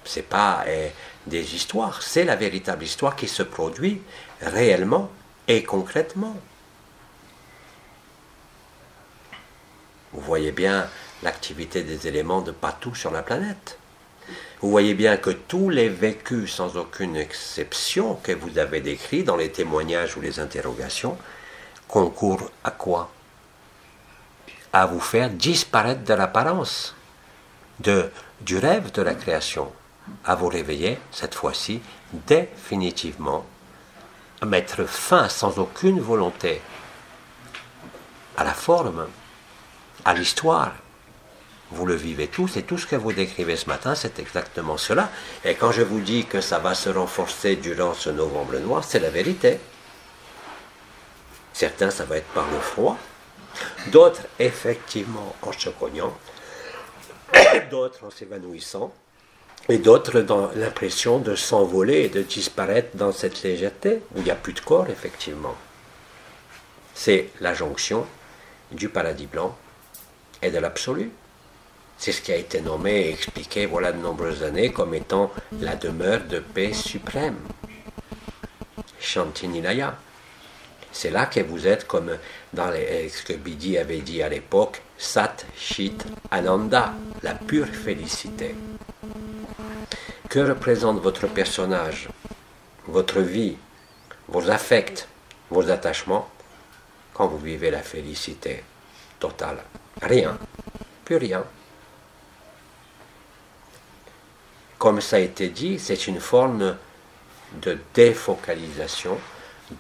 Speaker 1: C'est pas des histoires, c'est la véritable histoire qui se produit réellement et concrètement. Vous voyez bien l'activité des éléments de partout sur la planète. Vous voyez bien que tous les vécus, sans aucune exception, que vous avez décrits dans les témoignages ou les interrogations, concourent à quoi? À vous faire disparaître de l'apparence, du rêve de la création, à vous réveiller, cette fois-ci, définitivement, à mettre fin sans aucune volonté à la forme, à l'histoire. Vous le vivez tous, et tout ce que vous décrivez ce matin, c'est exactement cela. Et quand je vous dis que ça va se renforcer durant ce novembre noir, c'est la vérité. Certains, ça va être par le froid, d'autres, effectivement, en se cognant, d'autres en s'évanouissant, et d'autres dans l'impression de s'envoler et de disparaître dans cette légèreté, où il n'y a plus de corps, effectivement. C'est la jonction du paradis blanc et de l'absolu. C'est ce qui a été nommé et expliqué voilà de nombreuses années comme étant la demeure de paix suprême. Shantinilaya. C'est là que vous êtes comme dans ce que Bidi avait dit à l'époque, Sat Chit Ananda, la pure félicité. Que représente votre personnage, votre vie, vos affects, vos attachements, quand vous vivez la félicité totale? Rien, plus rien. Comme ça a été dit, c'est une forme de défocalisation,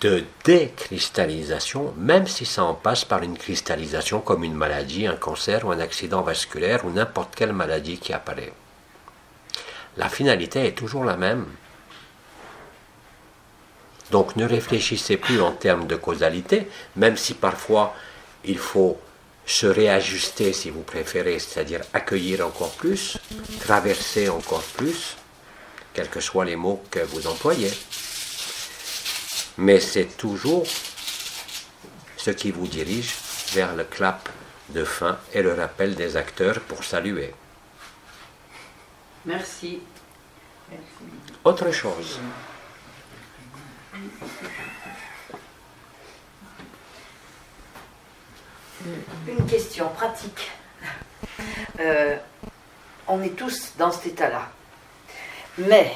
Speaker 1: de décristallisation, même si ça en passe par une cristallisation comme une maladie, un cancer ou un accident vasculaire ou n'importe quelle maladie qui apparaît. La finalité est toujours la même. Donc ne réfléchissez plus en termes de causalité, même si parfois il faut se réajuster si vous préférez, c'est-à-dire accueillir encore plus, traverser encore plus, quels que soient les mots que vous employez. Mais c'est toujours ce qui vous dirige vers le clap de fin et le rappel des acteurs pour saluer.
Speaker 8: Merci.
Speaker 1: Autre chose.
Speaker 3: Une question pratique. On est tous dans cet état-là. Mais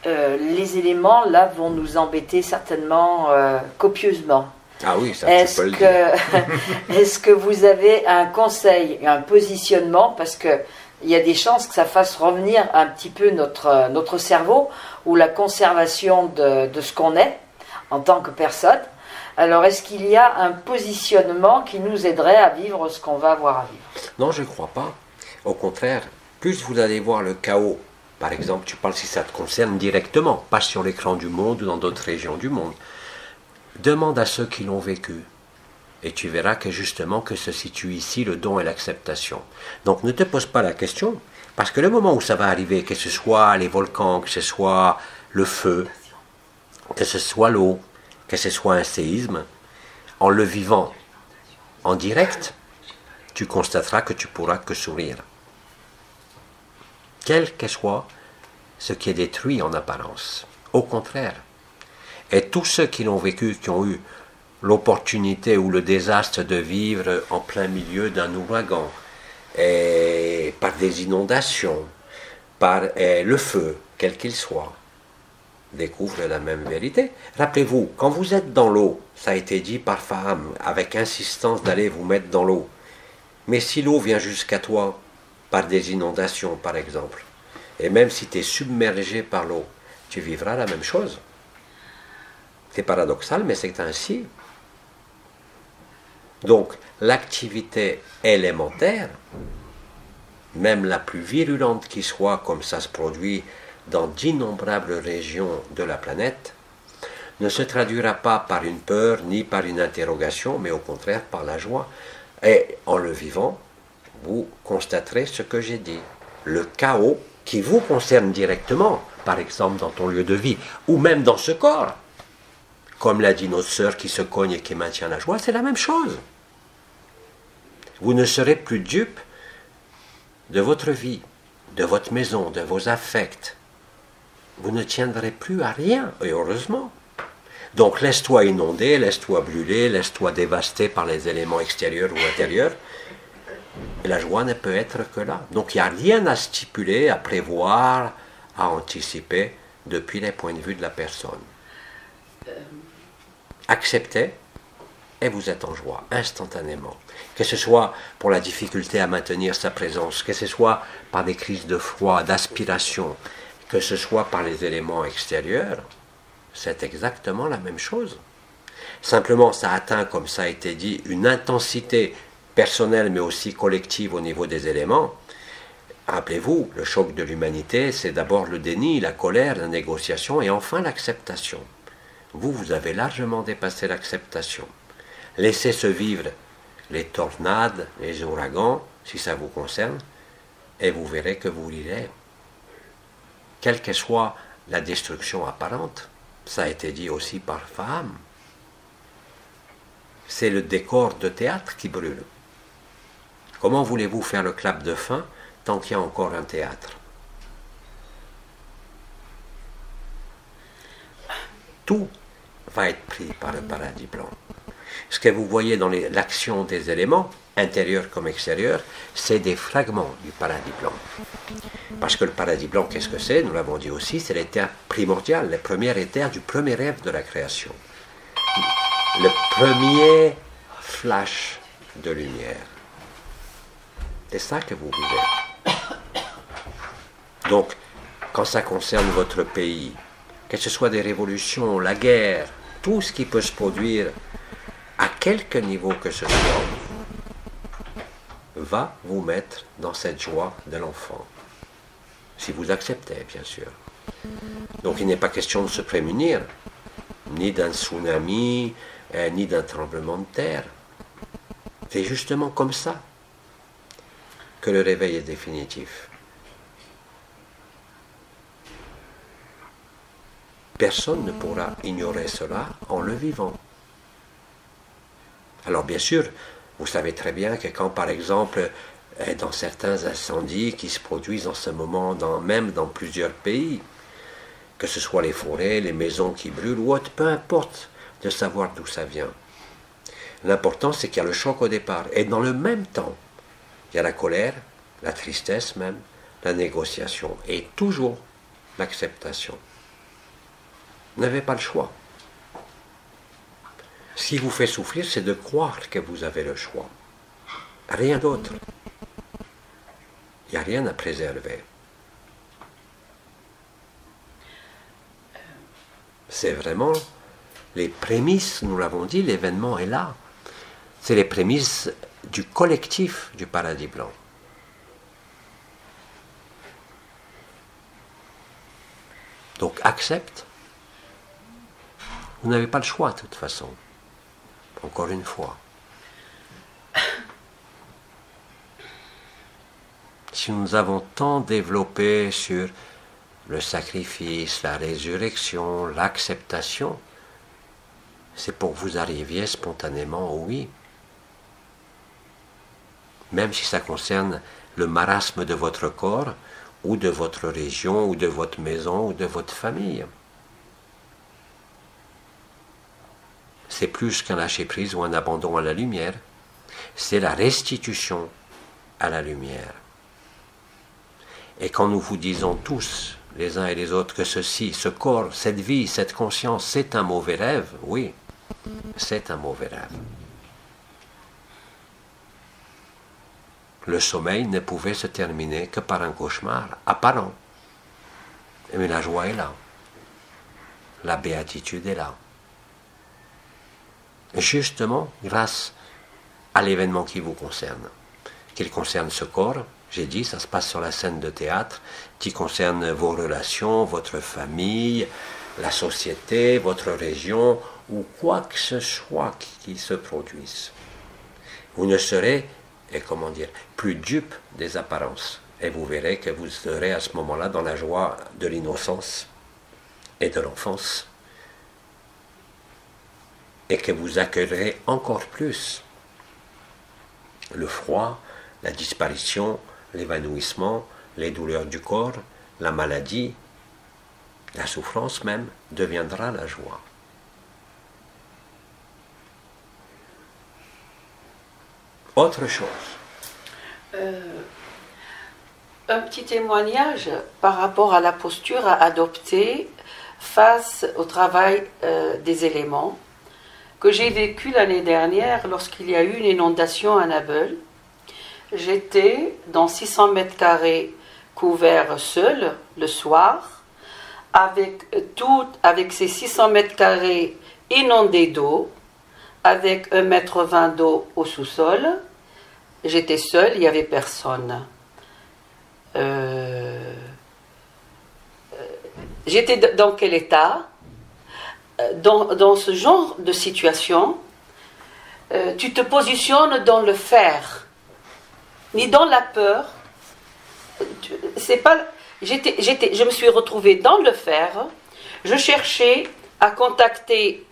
Speaker 3: les éléments, là, vont nous embêter certainement copieusement.
Speaker 1: Ah oui, ça, tu peux le dire.
Speaker 3: Est-ce que vous avez un conseil, un positionnement, parce que il y a des chances que ça fasse revenir un petit peu notre cerveau ou la conservation de ce qu'on est en tant que personne. Alors, est-ce qu'il y a un positionnement qui nous aiderait à vivre ce qu'on va avoir à vivre?
Speaker 1: Non, je ne crois pas. Au contraire, plus vous allez voir le chaos. Par exemple, tu parles si ça te concerne directement, pas sur l'écran du monde ou dans d'autres régions du monde. Demande à ceux qui l'ont vécu. Et tu verras que justement que se situe ici le don et l'acceptation. Donc ne te pose pas la question, parce que le moment où ça va arriver, que ce soit les volcans, que ce soit le feu, que ce soit l'eau, que ce soit un séisme, en le vivant en direct, tu constateras que tu pourras que sourire. Quel que soit ce qui est détruit en apparence. Au contraire. Et tous ceux qui l'ont vécu, qui ont eu l'opportunité ou le désastre de vivre en plein milieu d'un ouragan, et par des inondations, par le feu, quel qu'il soit, découvrent la même vérité. Rappelez-vous, quand vous êtes dans l'eau, ça a été dit par Faham, avec insistance d'aller vous mettre dans l'eau. Mais si l'eau vient jusqu'à toi, par des inondations par exemple, et même si tu es submergé par l'eau, tu vivras la même chose. C'est paradoxal, mais c'est ainsi. Donc, l'activité élémentaire, même la plus virulente qui soit, comme ça se produit dans d'innombrables régions de la planète, ne se traduira pas par une peur ni par une interrogation, mais au contraire par la joie. Et en le vivant, vous constaterez ce que j'ai dit. Le chaos qui vous concerne directement, par exemple dans ton lieu de vie, ou même dans ce corps. Comme l'a dit notre sœur qui se cogne et qui maintient la joie, c'est la même chose. Vous ne serez plus dupe de votre vie, de votre maison, de vos affects. Vous ne tiendrez plus à rien, et heureusement. Donc laisse-toi inonder, laisse-toi brûler, laisse-toi dévaster par les éléments extérieurs ou intérieurs. Et la joie ne peut être que là. Donc il n'y a rien à stipuler, à prévoir, à anticiper depuis les points de vue de la personne. Acceptez et vous êtes en joie, instantanément. Que ce soit pour la difficulté à maintenir sa présence, que ce soit par des crises de froid, d'aspiration, que ce soit par les éléments extérieurs, c'est exactement la même chose. Simplement, ça atteint, comme ça a été dit, une intensité personnelle mais aussi collective au niveau des éléments. Rappelez-vous, le choc de l'humanité, c'est d'abord le déni, la colère, la négociation et enfin l'acceptation. Vous, vous avez largement dépassé l'acceptation. Laissez se vivre les tornades, les ouragans, si ça vous concerne, et vous verrez que vous lirez. Quelle que soit la destruction apparente, ça a été dit aussi par Faham. C'est le décor de théâtre qui brûle. Comment voulez-vous faire le clap de fin tant qu'il y a encore un théâtre? Tout va être pris par le paradis blanc. Ce que vous voyez dans l'action des éléments, intérieurs comme extérieurs, c'est des fragments du paradis blanc. Parce que le paradis blanc, qu'est-ce que c'est? Nous l'avons dit aussi, c'est l'éther primordial, les premières éthers du premier rêve de la création. Le premier flash de lumière. C'est ça que vous vivez. Donc, quand ça concerne votre pays, que ce soit des révolutions, la guerre, tout ce qui peut se produire, à quelque niveau que ce soit, va vous mettre dans cette joie de l'enfant. Si vous acceptez, bien sûr. Donc il n'est pas question de se prémunir, ni d'un tsunami, ni d'un tremblement de terre. C'est justement comme ça que le réveil est définitif. Personne ne pourra ignorer cela en le vivant. Alors bien sûr, vous savez très bien que quand par exemple, dans certains incendies qui se produisent en ce moment, même dans plusieurs pays, que ce soit les forêts, les maisons qui brûlent ou autre, peu importe de savoir d'où ça vient. L'important c'est qu'il y a le choc au départ. Et dans le même temps, il y a la colère, la tristesse même, la négociation et toujours l'acceptation. Vous n'avez pas le choix. Ce qui vous fait souffrir, c'est de croire que vous avez le choix. Rien d'autre. Il n'y a rien à préserver. C'est vraiment les prémices, nous l'avons dit, l'événement est là. C'est les prémices du collectif du paradis blanc. Donc accepte. Vous n'avez pas le choix de toute façon. Encore une fois. Si nous avons tant développé sur le sacrifice, la résurrection, l'acceptation, c'est pour que vous arriviez spontanément au oui. Même si ça concerne le marasme de votre corps, ou de votre région, ou de votre maison, ou de votre famille. C'est plus qu'un lâcher-prise ou un abandon à la lumière, c'est la restitution à la lumière. Et quand nous vous disons tous, les uns et les autres, que ceci, ce corps, cette vie, cette conscience, c'est un mauvais rêve, oui, c'est un mauvais rêve. Le sommeil ne pouvait se terminer que par un cauchemar apparent. Mais la joie est là. La béatitude est là. Justement, grâce à l'événement qui vous concerne. Qu'il concerne ce corps, j'ai dit, ça se passe sur la scène de théâtre, qui concerne vos relations, votre famille, la société, votre région, ou quoi que ce soit qui se produise. Vous ne serez, plus dupe des apparences. Et vous verrez que vous serez à ce moment-là dans la joie de l'innocence et de l'enfance. Et que vous accueillerez encore plus le froid, la disparition, l'évanouissement, les douleurs du corps, la maladie, la souffrance même deviendra la joie. Autre chose.
Speaker 9: Un petit témoignage par rapport à la posture à adopter face au travail des éléments que j'ai vécu l'année dernière lorsqu'il y a eu une inondation à Nabeul. J'étais dans 600 mètres carrés couverts seul le soir, avec ces 600 mètres carrés inondés d'eau, avec 1,20 m d'eau au sous-sol. J'étais seule, il n'y avait personne. J'étais dans quel état? Dans ce genre de situation, tu te positionnes dans le faire, ni dans la peur. Je me suis retrouvée dans le faire. Je cherchais à contacter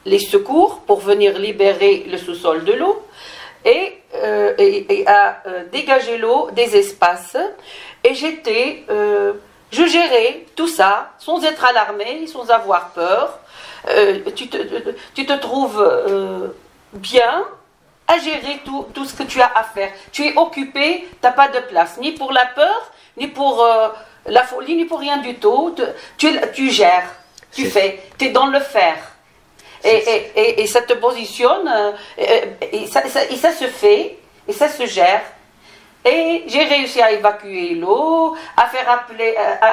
Speaker 9: les secours pour venir libérer le sous-sol de l'eau et à dégager l'eau des espaces. Et je gérais tout ça sans être alarmée, sans avoir peur. Tu te trouves bien à gérer tout ce que tu as à faire. Tu es occupé, tu n'as pas de place, ni pour la peur, ni pour la folie, ni pour rien du tout. Tu gères, tu fais, tu es dans le faire. Et ça te positionne, et ça se fait, et ça se gère. Et j'ai réussi à évacuer l'eau, à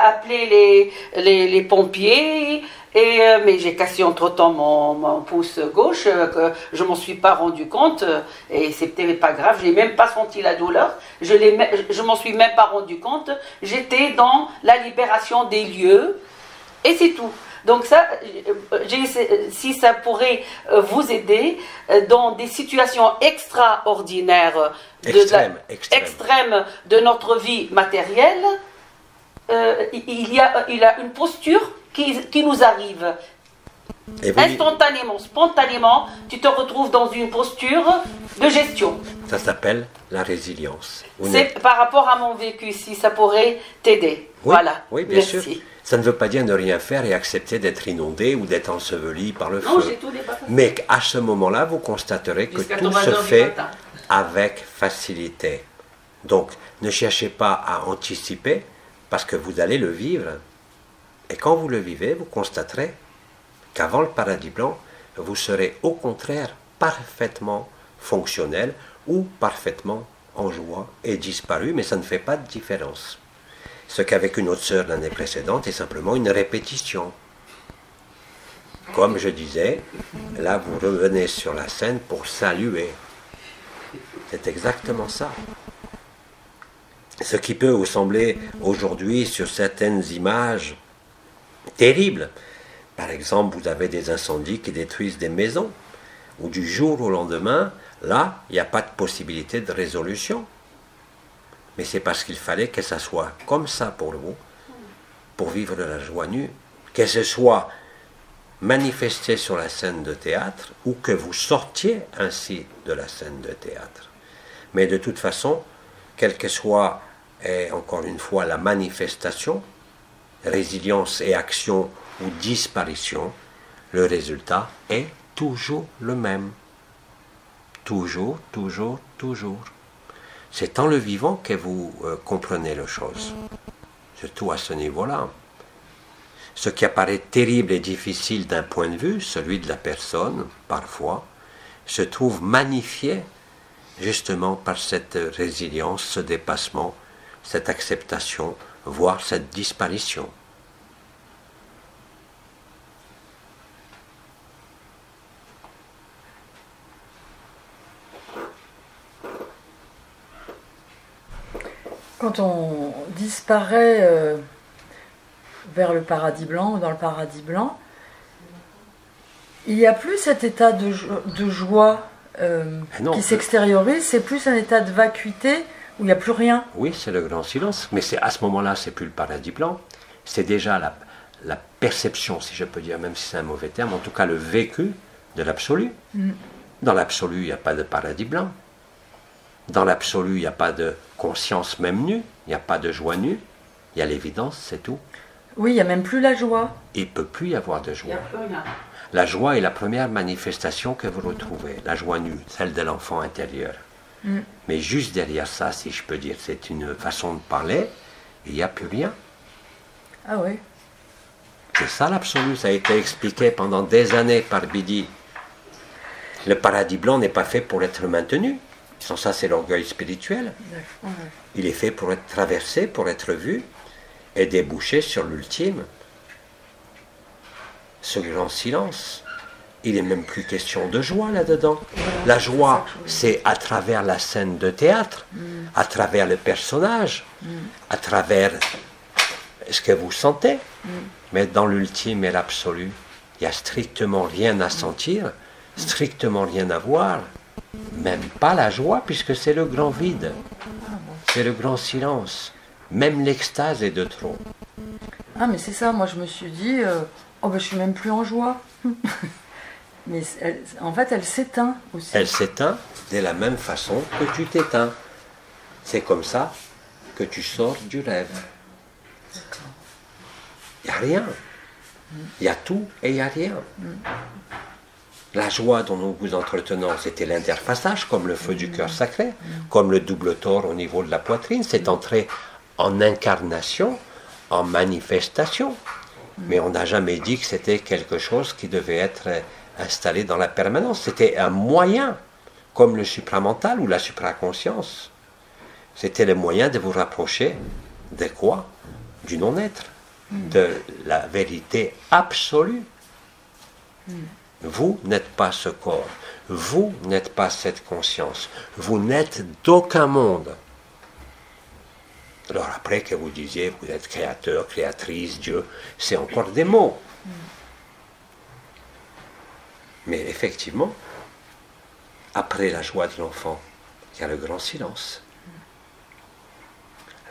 Speaker 9: appeler les pompiers, mais j'ai cassé entre-temps mon pouce gauche, que je ne m'en suis pas rendu compte, et c'était pas grave, je n'ai même pas senti la douleur, je m'en suis même pas rendu compte, j'étais dans la libération des lieux, et c'est tout. Donc ça, si ça pourrait vous aider dans des situations extraordinaires, extrêmes de notre vie matérielle, il y a une posture qui nous arrive. Instantanément, spontanément, tu te retrouves dans une posture de gestion.
Speaker 1: Ça s'appelle la résilience.
Speaker 9: C'est par rapport à mon vécu, si ça pourrait t'aider.
Speaker 1: Oui,
Speaker 9: voilà.
Speaker 1: Oui, bien sûr. Ça ne veut pas dire ne rien faire et accepter d'être inondé ou d'être enseveli par le feu. Mais à ce moment-là, vous constaterez que tout se fait avec facilité. Donc, ne cherchez pas à anticiper parce que vous allez le vivre. Et quand vous le vivez, vous constaterez qu'avant le paradis blanc, vous serez au contraire parfaitement fonctionnel ou parfaitement en joie et disparu, mais ça ne fait pas de différence. Ce qu'avec une autre sœur l'année précédente est simplement une répétition. Comme je disais, là vous revenez sur la scène pour saluer. C'est exactement ça. Ce qui peut vous sembler aujourd'hui sur certaines images terribles. Par exemple, vous avez des incendies qui détruisent des maisons, ou du jour au lendemain, là, il n'y a pas de possibilité de résolution. Mais c'est parce qu'il fallait que ça soit comme ça pour vous, pour vivre la joie nue, que ce soit manifesté sur la scène de théâtre, ou que vous sortiez ainsi de la scène de théâtre. Mais de toute façon, quelle que soit, encore une fois, la manifestation, résilience et action ou disparition, le résultat est toujours le même. Toujours, toujours, toujours. C'est en le vivant que vous comprenez les choses. Surtout à ce niveau-là. Ce qui apparaît terrible et difficile d'un point de vue, celui de la personne, parfois, se trouve magnifié justement par cette résilience, ce dépassement, cette acceptation, voire cette disparition.
Speaker 6: Quand on disparaît vers le paradis blanc ou dans le paradis blanc, il n'y a plus cet état de joie qui s'extériorise, c'est plus un état de vacuité où il n'y a plus rien.
Speaker 1: Oui, c'est le grand silence, mais à ce moment-là, c'est plus le paradis blanc, c'est déjà la perception, si je peux dire, même si c'est un mauvais terme, en tout cas le vécu de l'absolu. Dans l'absolu, il n'y a pas de paradis blanc. Dans l'absolu, il n'y a pas de conscience même nue, il n'y a pas de joie nue, il y a l'évidence, c'est tout.
Speaker 6: Oui, il n'y a même plus la joie.
Speaker 1: Il ne peut plus y avoir de joie. La joie est la première manifestation que vous retrouvez, la joie nue, celle de l'enfant intérieur. Mais juste derrière ça, si je peux dire, c'est une façon de parler, il n'y a plus rien.
Speaker 6: Ah oui.
Speaker 1: C'est ça l'absolu, ça a été expliqué pendant des années par Bidi. Le paradis blanc n'est pas fait pour être maintenu. Sans ça, c'est l'orgueil spirituel. Il est fait pour être traversé, pour être vu et déboucher sur l'ultime. Ce grand silence. Il n'est même plus question de joie là-dedans. La joie, c'est à travers la scène de théâtre, à travers le personnage, à travers ce que vous sentez. Mais dans l'ultime et l'absolu, il n'y a strictement rien à sentir, strictement rien à voir. Même pas la joie, puisque c'est le grand vide. C'est le grand silence. Même l'extase est de trop.
Speaker 6: Ah, mais c'est ça, moi je me suis dit, oh ben je suis même plus en joie. Mais en fait, elle s'éteint aussi.
Speaker 1: Elle s'éteint de la même façon que tu t'éteins. C'est comme ça que tu sors du rêve. Il n'y a rien. Il y a tout et il n'y a rien. La joie dont nous vous entretenons, c'était l'interfaçage, comme le feu du cœur sacré, comme le double tort au niveau de la poitrine, c'est entré en incarnation, en manifestation. Mais on n'a jamais dit que c'était quelque chose qui devait être installé dans la permanence. C'était un moyen, comme le supramental ou la supraconscience. C'était le moyen de vous rapprocher de quoi? Du non-être, de la vérité absolue. Vous n'êtes pas ce corps, vous n'êtes pas cette conscience, vous n'êtes d'aucun monde. Alors après que vous disiez, vous êtes créateur, créatrice, Dieu, c'est encore des mots. Mais effectivement, après la joie de l'enfant, il y a le grand silence.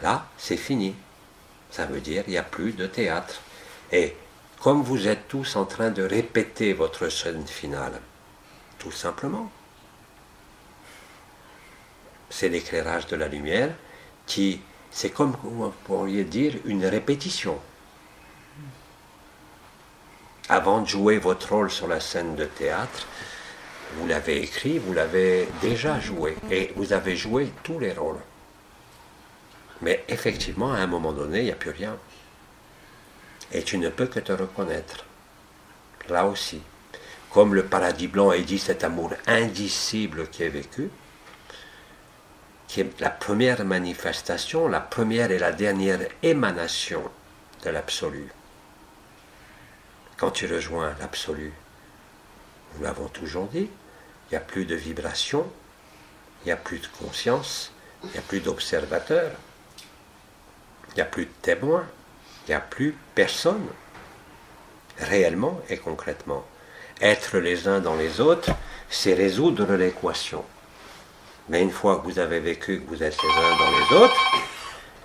Speaker 1: Là, c'est fini. Ça veut dire qu'il n'y a plus de théâtre. Et comme vous êtes tous en train de répéter votre scène finale, tout simplement, c'est l'éclairage de la lumière qui, c'est comme vous pourriez dire, une répétition. Avant de jouer votre rôle sur la scène de théâtre, vous l'avez écrit, vous l'avez déjà joué, et vous avez joué tous les rôles. Mais effectivement, à un moment donné, il n'y a plus rien. Et tu ne peux que te reconnaître. Là aussi. Comme le paradis blanc est dit, cet amour indicible qui est vécu, qui est la première manifestation, la première et la dernière émanation de l'absolu. Quand tu rejoins l'absolu, nous l'avons toujours dit, il n'y a plus de vibration, il n'y a plus de conscience, il n'y a plus d'observateur, il n'y a plus de témoin, il n'y a plus personne. réellement et concrètement. Être les uns dans les autres, c'est résoudre l'équation. Mais une fois que vous avez vécu que vous êtes les uns dans les autres,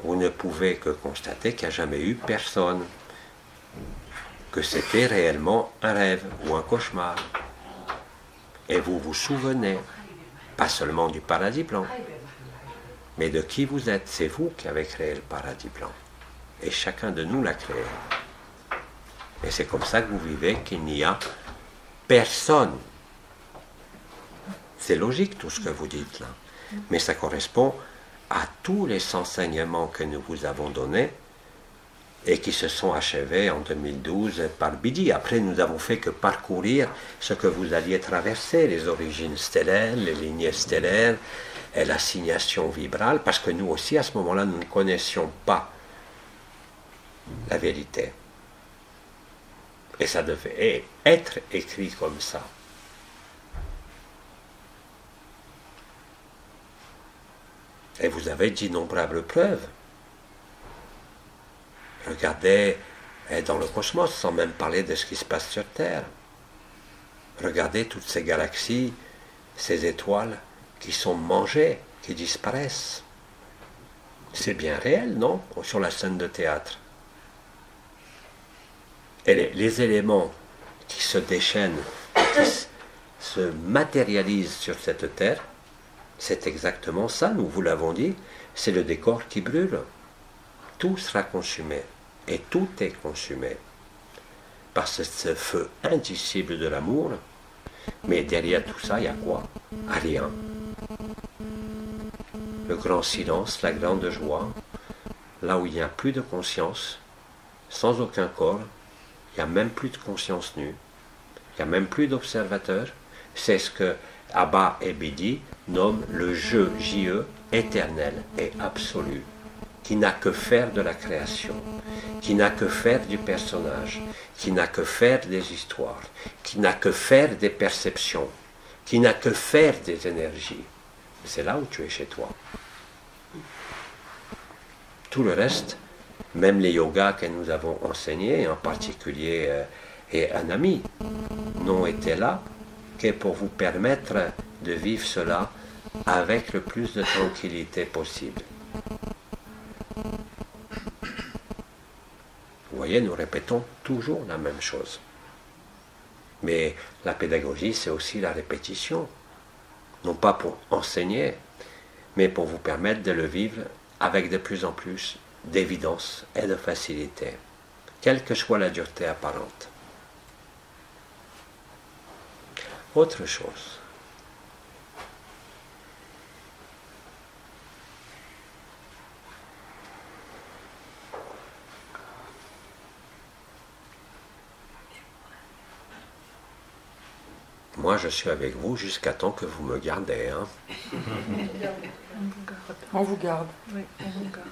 Speaker 1: vous ne pouvez que constater qu'il n'y a jamais eu personne, que c'était réellement un rêve ou un cauchemar. Et vous vous souvenez, pas seulement du paradis blanc, mais de qui vous êtes. C'est vous qui avez créé le paradis blanc. Et chacun de nous l'a créé. Et c'est comme ça que vous vivez qu'il n'y a personne. C'est logique tout ce que vous dites là. Mais ça correspond à tous les enseignements que nous vous avons donnés et qui se sont achevés en 2012 par Bidi. Après, nous n'avons fait que parcourir ce que vous alliez traverser, les origines stellaires, les lignées stellaires, et l'assignation vibrale, parce que nous aussi, à ce moment-là, nous ne connaissions pas la vérité. Et ça devait être écrit comme ça. Et vous avez d'innombrables preuves. Regardez dans le cosmos, sans même parler de ce qui se passe sur Terre. Regardez toutes ces galaxies, ces étoiles qui sont mangées, qui disparaissent. C'est bien réel, non? Sur la scène de théâtre. Et les éléments qui se déchaînent, qui se matérialisent sur cette terre, c'est exactement ça, nous vous l'avons dit, c'est le décor qui brûle. Tout sera consumé, et tout est consumé par ce feu indicible de l'amour. Mais derrière tout ça, il y a quoi? Rien. Le grand silence, la grande joie, là où il n'y a plus de conscience, sans aucun corps, il n'y a même plus de conscience nue, il n'y a même plus d'observateur. C'est ce que Abba et Bidi nomment le jeu, J-E, éternel et absolu, qui n'a que faire de la création, qui n'a que faire du personnage, qui n'a que faire des histoires, qui n'a que faire des perceptions, qui n'a que faire des énergies. C'est là où tu es chez toi. Tout le reste, même les yogas que nous avons enseignés, en particulier et un ami, n'ont été là que pour vous permettre de vivre cela avec le plus de tranquillité possible. Vous voyez, nous répétons toujours la même chose. Mais la pédagogie, c'est aussi la répétition. Non pas pour enseigner, mais pour vous permettre de le vivre avec de plus en plus d'évidence et de facilité, quelle que soit la dureté apparente. Autre chose. Moi, je suis avec vous jusqu'à temps que vous me gardez. Hein.
Speaker 6: On vous garde.
Speaker 2: Oui, on vous garde.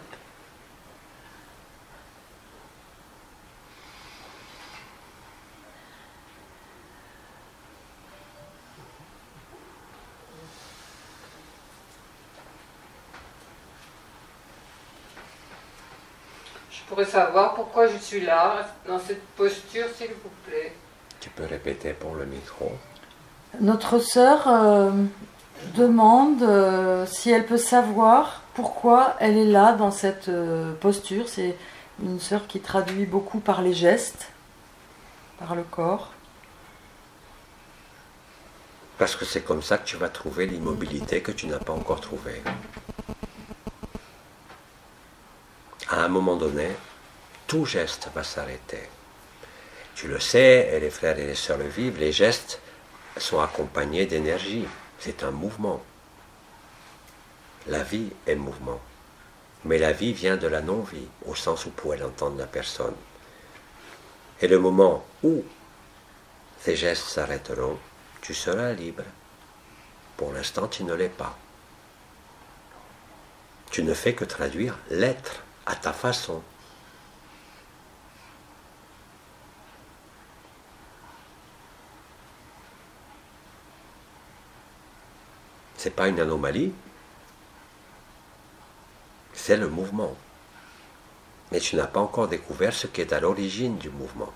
Speaker 9: Je pourrais savoir pourquoi je suis là, dans cette posture, s'il vous plaît.
Speaker 1: Tu peux répéter pour le micro.
Speaker 6: Notre sœur demande si elle peut savoir pourquoi elle est là dans cette posture. C'est une sœur qui traduit beaucoup par les gestes, par le corps.
Speaker 1: Parce que c'est comme ça que tu vas trouver l'immobilité que tu n'as pas encore trouvée. À un moment donné, tout geste va s'arrêter. Tu le sais, et les frères et les sœurs le vivent, les gestes sont accompagnés d'énergie. C'est un mouvement. La vie est mouvement. Mais la vie vient de la non-vie, au sens où pourrait l'entendre la personne. Et le moment où ces gestes s'arrêteront, tu seras libre. Pour l'instant, tu ne l'es pas. Tu ne fais que traduire l'être à ta façon. Ce n'est pas une anomalie, c'est le mouvement. Mais tu n'as pas encore découvert ce qui est à l'origine du mouvement.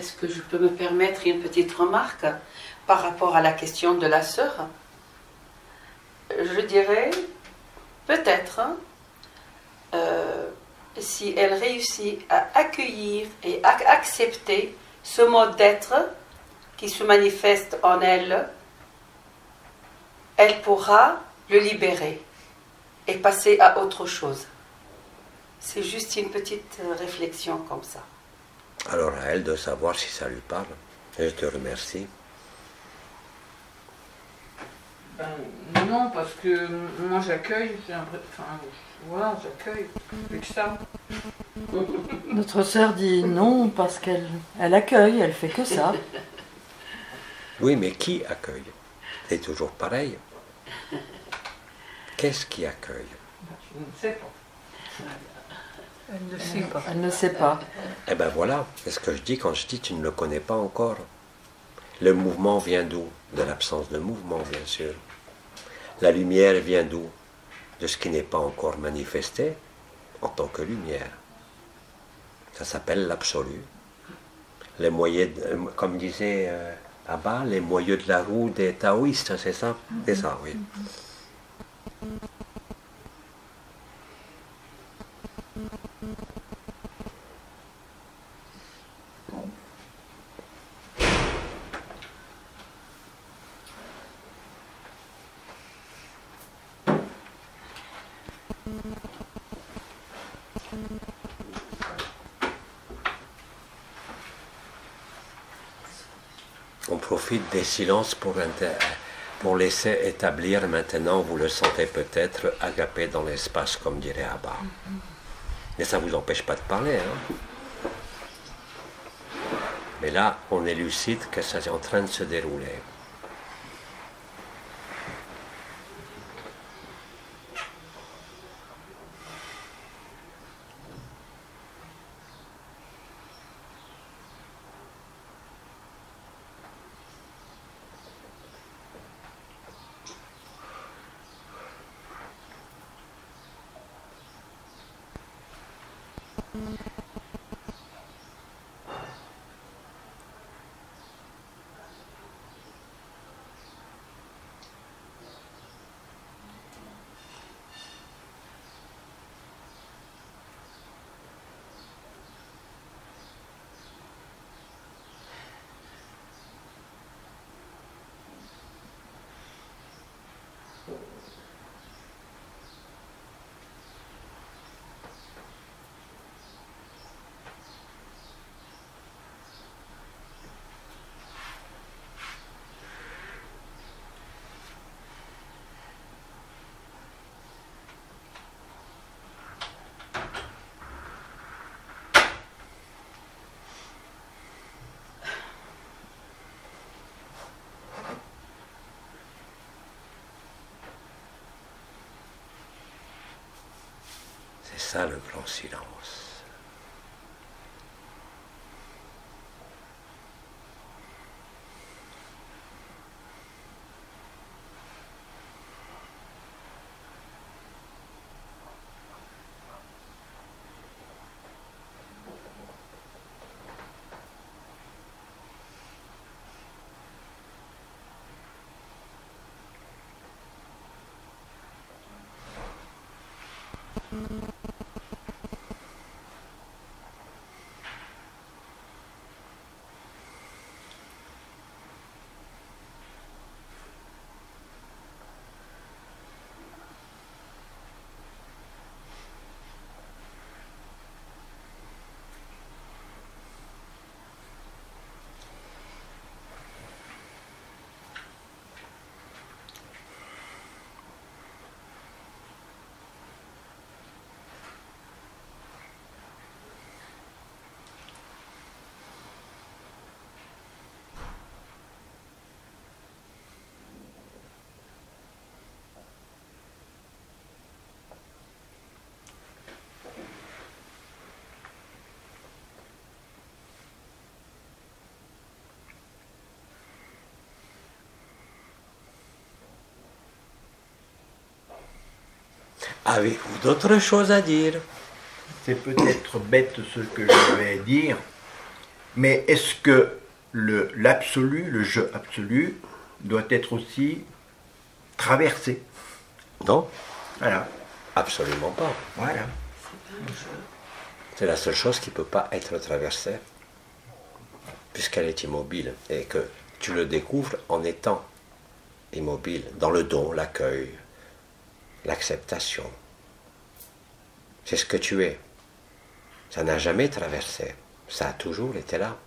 Speaker 9: Est-ce que je peux me permettre une petite remarque par rapport à la question de la sœur? Je dirais, peut-être, si elle réussit à accueillir et à accepter ce mode d'être qui se manifeste en elle, elle pourra le libérer et passer à autre chose. C'est juste une petite réflexion comme ça.
Speaker 1: Alors à elle de savoir si ça lui parle. Et je te remercie.
Speaker 9: Non, parce que moi j'accueille, voilà, j'accueille, avec ça.
Speaker 6: Notre sœur dit non parce qu'elle accueille, elle fait que ça.
Speaker 1: Oui, mais qui accueille? C'est toujours pareil. Qu'est-ce qui accueille?
Speaker 9: Je ne sais pas.
Speaker 2: Elle ne sait pas.
Speaker 6: Elle ne sait pas.
Speaker 1: Eh ben voilà, c'est ce que je dis quand je dis tu ne le connais pas encore. Le mouvement vient d'où? De l'absence de mouvement, bien sûr. La lumière vient d'où? De ce qui n'est pas encore manifesté en tant que lumière. Ça s'appelle l'absolu. Les moyens, comme disait Abba, les moyeux de la roue des taoïstes, c'est ça? C'est ça, oui. On profite des silences pour laisser établir maintenant, vous le sentez peut-être, agapé dans l'espace, comme dirait Abba. Mais ça ne vous empêche pas de parler. Hein. Mais là, on est lucide que ça est en train de se dérouler. C'est ça le grand silence. Avez-vous d'autres choses à dire?
Speaker 10: C'est peut-être bête ce que je vais dire, Mais est-ce que l'absolu, le je absolu, doit être aussi traversé?
Speaker 1: Non,
Speaker 10: Voilà.
Speaker 1: absolument pas.
Speaker 10: Voilà.
Speaker 1: C'est la seule chose qui ne peut pas être traversée, puisqu'elle est immobile, et que tu le découvres en étant immobile, dans le don, l'accueil, l'acceptation. C'est ce que tu es. Ça n'a jamais traversé, ça a toujours été là.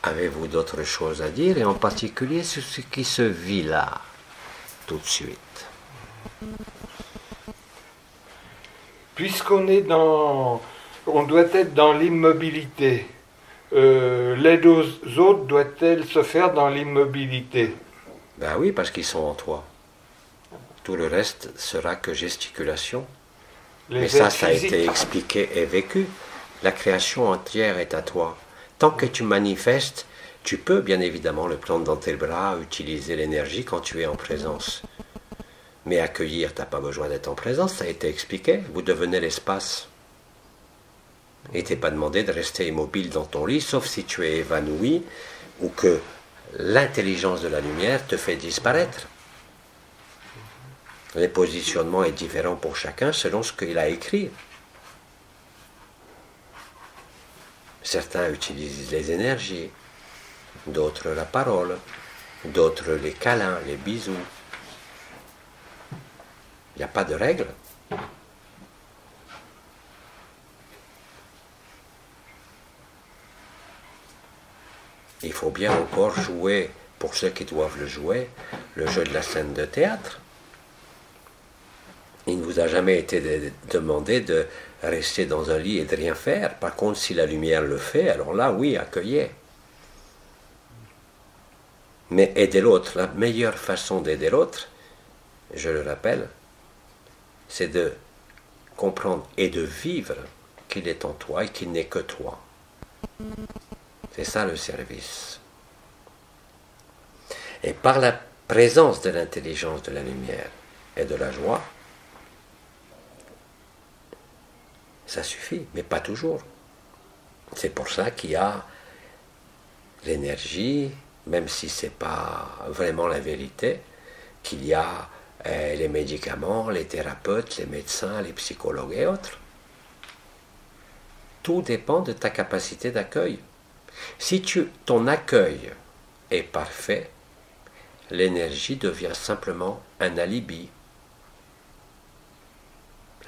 Speaker 1: Avez-vous d'autres choses à dire, et en particulier sur ce qui se vit là, tout de suite?
Speaker 4: Puisqu'on est dans, on doit être dans l'immobilité, l'aide aux autres doit-elle se faire dans l'immobilité?
Speaker 1: Ben oui, parce qu'ils sont en toi. Tout le reste sera que gesticulation. Mais ça a été expliqué et vécu. La création entière est à toi. Tant que tu manifestes, tu peux bien évidemment le prendre dans tes bras, utiliser l'énergie quand tu es en présence. Mais accueillir, tu n'as pas besoin d'être en présence, ça a été expliqué. Vous devenez l'espace. Et tu n'es pas demandé de rester immobile dans ton lit, sauf si tu es évanoui ou que l'intelligence de la lumière te fait disparaître. Le positionnement est différent pour chacun selon ce qu'il a écrit. Certains utilisent les énergies, d'autres la parole, d'autres les câlins, les bisous. Il n'y a pas de règle. Il faut bien encore jouer, pour ceux qui doivent le jouer, le jeu de la scène de théâtre. Il ne vous a jamais été demandé de rester dans un lit et de rien faire. Par contre, si la lumière le fait, alors là, oui, accueillez. Mais aider l'autre, la meilleure façon d'aider l'autre, je le rappelle, c'est de comprendre et de vivre qu'il est en toi et qu'il n'est que toi. C'est ça le service. Et par la présence de l'intelligence de la lumière et de la joie, ça suffit, mais pas toujours. C'est pour ça qu'il y a l'énergie, même si ce n'est pas vraiment la vérité, qu'il y a les médicaments, les thérapeutes, les médecins, les psychologues et autres. Tout dépend de ta capacité d'accueil. Si ton accueil est parfait, l'énergie devient simplement un alibi.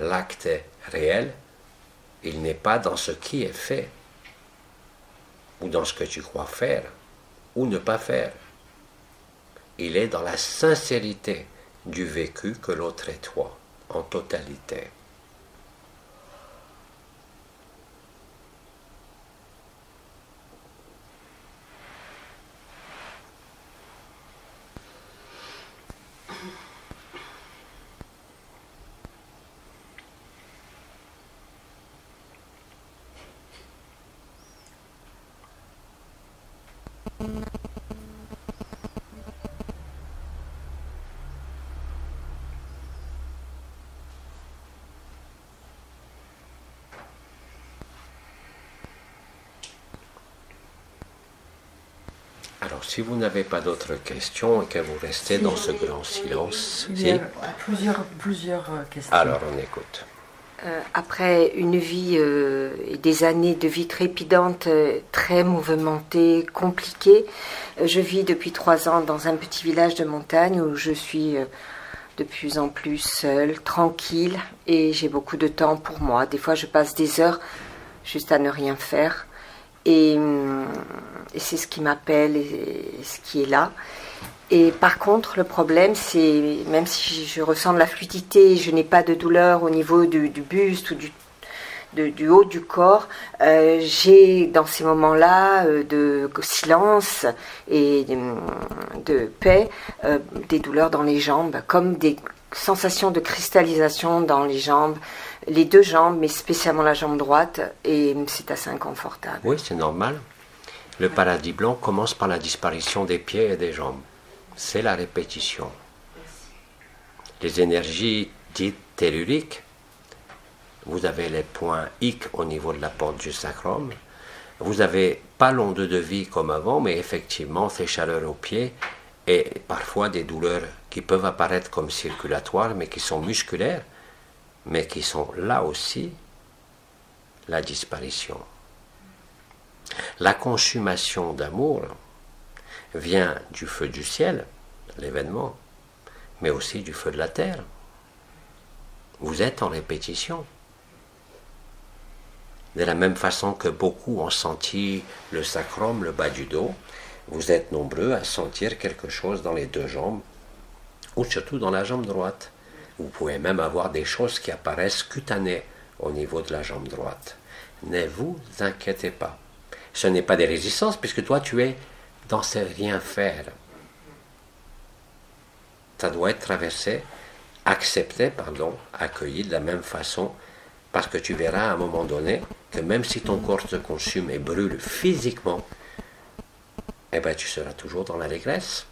Speaker 1: L'acte est réel, il n'est pas dans ce qui est fait, ou dans ce que tu crois faire, ou ne pas faire. Il est dans la sincérité du vécu que l'autre est toi, en totalité. Alors, si vous n'avez pas d'autres questions et que vous restez dans ce grand silence,
Speaker 6: Il y a plusieurs questions.
Speaker 1: Alors, on écoute.
Speaker 3: Après une vie et des années de vie trépidante, très mouvementée, compliquée, je vis depuis 3 ans dans un petit village de montagne où je suis de plus en plus seule, tranquille, et j'ai beaucoup de temps pour moi. Des fois, je passe des heures juste à ne rien faire. Et c'est ce qui m'appelle et ce qui est là. Et par contre, le problème, c'est, même si je ressens de la fluidité, je n'ai pas de douleur au niveau du buste ou du haut du corps, j'ai dans ces moments-là de silence et de paix, des douleurs dans les jambes, comme des sensations de cristallisation dans les jambes, les 2 jambes, mais spécialement la jambe droite, et c'est assez inconfortable.
Speaker 1: Oui, c'est normal. Le paradis blanc commence par la disparition des pieds et des jambes. C'est la répétition. Les énergies dites telluriques, vous avez les points hic au niveau de la porte du sacrum, vous avez pas l'onde de vie comme avant, mais effectivement ces chaleurs aux pieds et parfois des douleurs qui peuvent apparaître comme circulatoires, mais qui sont musculaires, mais qui sont là aussi la disparition. La consommation d'amour vient du feu du ciel, l'événement, mais aussi du feu de la terre. Vous êtes en répétition. De la même façon que beaucoup ont senti le sacrum, le bas du dos, vous êtes nombreux à sentir quelque chose dans les 2 jambes, ou surtout dans la jambe droite. Vous pouvez même avoir des choses qui apparaissent cutanées au niveau de la jambe droite. Ne vous inquiétez pas. Ce n'est pas des résistances, puisque toi tu es dans ce rien faire. Ça doit être traversé, accepté, accueilli de la même façon, parce que tu verras à un moment donné que même si ton corps te consume et brûle physiquement, eh ben tu seras toujours dans l'allégresse.